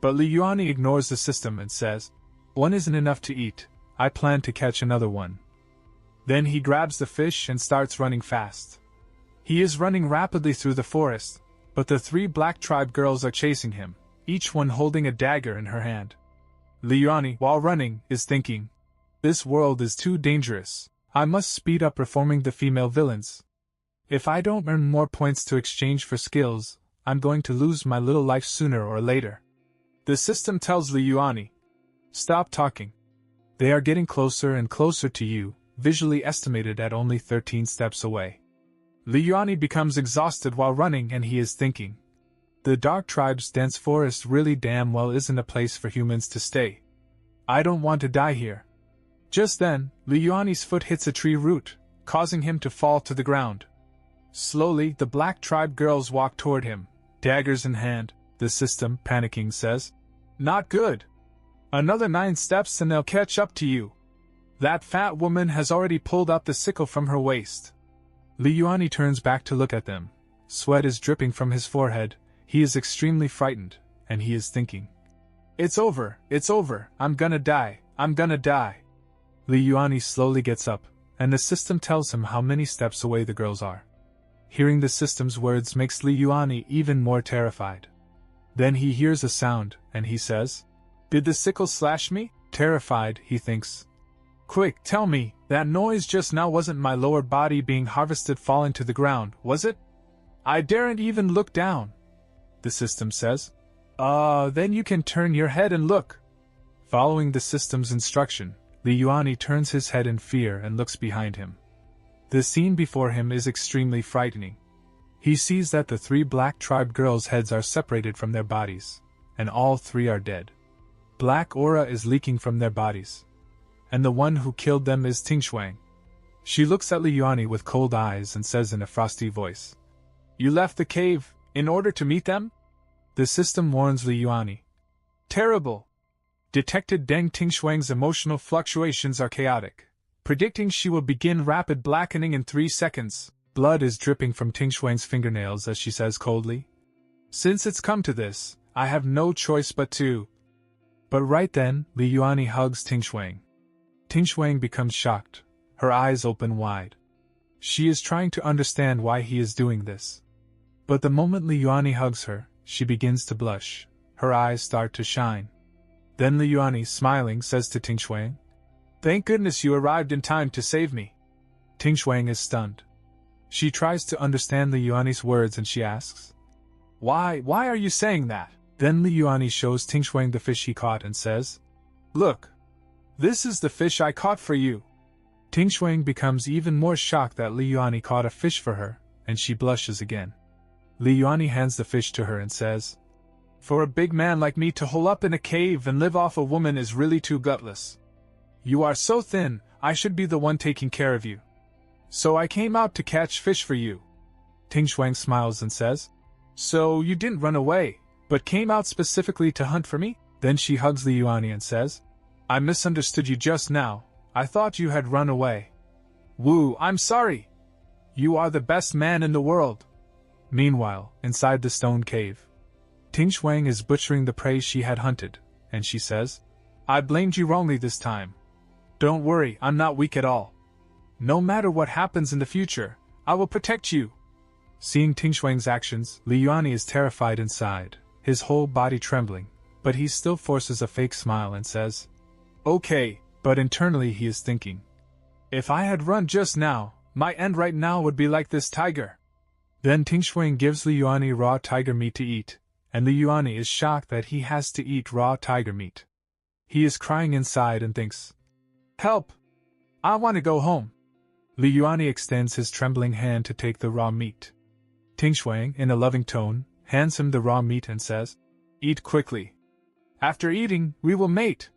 [SPEAKER 1] But Li Yuani ignores the system and says, "One isn't enough to eat, I plan to catch another one." Then he grabs the fish and starts running fast. He is running rapidly through the forest, but the three black tribe girls are chasing him, each one holding a dagger in her hand. Li Yuani, while running, is thinking, "This world is too dangerous, I must speed up reforming the female villains. If I don't earn more points to exchange for skills, I'm going to lose my little life sooner or later." The system tells Li Yuani, "Stop talking. They are getting closer and closer to you, visually estimated at only 13 steps away." Li Yuani becomes exhausted while running and he is thinking, "The dark tribe's dense forest really damn well isn't a place for humans to stay. I don't want to die here." Just then, Li Yuani's foot hits a tree root, causing him to fall to the ground. Slowly, the black tribe girls walk toward him, daggers in hand. The system, panicking, says, "Not good. Another 9 steps and they'll catch up to you. That fat woman has already pulled out the sickle from her waist." Li Yuani turns back to look at them. Sweat is dripping from his forehead, he is extremely frightened, and he is thinking, it's over, I'm gonna die. Li Yuani slowly gets up, and the system tells him how many steps away the girls are. Hearing the system's words makes Li Yuani even more terrified. Then he hears a sound, and he says, "Did the sickle slash me?" Terrified, he thinks, "Quick, tell me, that noise just now wasn't my lower body being harvested falling to the ground, was it? I daren't even look down." The system says, Then you can turn your head and look." Following the system's instruction, Li Yuani turns his head in fear and looks behind him. The scene before him is extremely frightening. He sees that the 3 black tribe girls' heads are separated from their bodies, and all 3 are dead. Black aura is leaking from their bodies, and the one who killed them is Tingshuang. She looks at Li Yuani with cold eyes and says in a frosty voice, "You left the cave, in order to meet them?" The system warns Li Yuani. Terrible. Detected Deng Tingshuang's emotional fluctuations are chaotic, predicting she will begin rapid blackening in 3 seconds. Blood is dripping from Tingshuang's fingernails as she says coldly, "Since it's come to this, I have no choice but to." But right then, Li Yuani hugs Tingshuang. Tingshuang becomes shocked, her eyes open wide. She is trying to understand why he is doing this. But the moment Li Yuani hugs her, she begins to blush. Her eyes start to shine. Then Li Yuani, smiling, says to Ting Shuang, "Thank goodness you arrived in time to save me." Ting Shuang is stunned. She tries to understand Li Yuani's words and she asks, Why are you saying that?" Then Li Yuani shows Ting Shuang the fish he caught and says, "Look, this is the fish I caught for you." Ting Shuang becomes even more shocked that Li Yuani caught a fish for her, and she blushes again. Li Yuani hands the fish to her and says, "For a big man like me to hole up in a cave and live off a woman is really too gutless. You are so thin, I should be the one taking care of you. So I came out to catch fish for you." Ting Shuang smiles and says, "So you didn't run away, but came out specifically to hunt for me?" Then she hugs Li Yuani and says, "I misunderstood you just now. I thought you had run away. Woo, I'm sorry. You are the best man in the world." Meanwhile, inside the stone cave, Ting Shuang is butchering the prey she had hunted, and she says, "I blamed you wrongly this time. Don't worry, I'm not weak at all. No matter what happens in the future, I will protect you." Seeing Ting Shuang's actions, Li Yuani is terrified inside, his whole body trembling, but he still forces a fake smile and says, "Okay," but internally he is thinking, "If I had run just now, my end right now would be like this tiger." Then Ting Shuang gives Li Yuani raw tiger meat to eat, and Li Yuani is shocked that he has to eat raw tiger meat. He is crying inside and thinks, "Help! I want to go home." Li Yuani extends his trembling hand to take the raw meat. Ting Shuang, in a loving tone, hands him the raw meat and says, "Eat quickly. After eating, we will mate."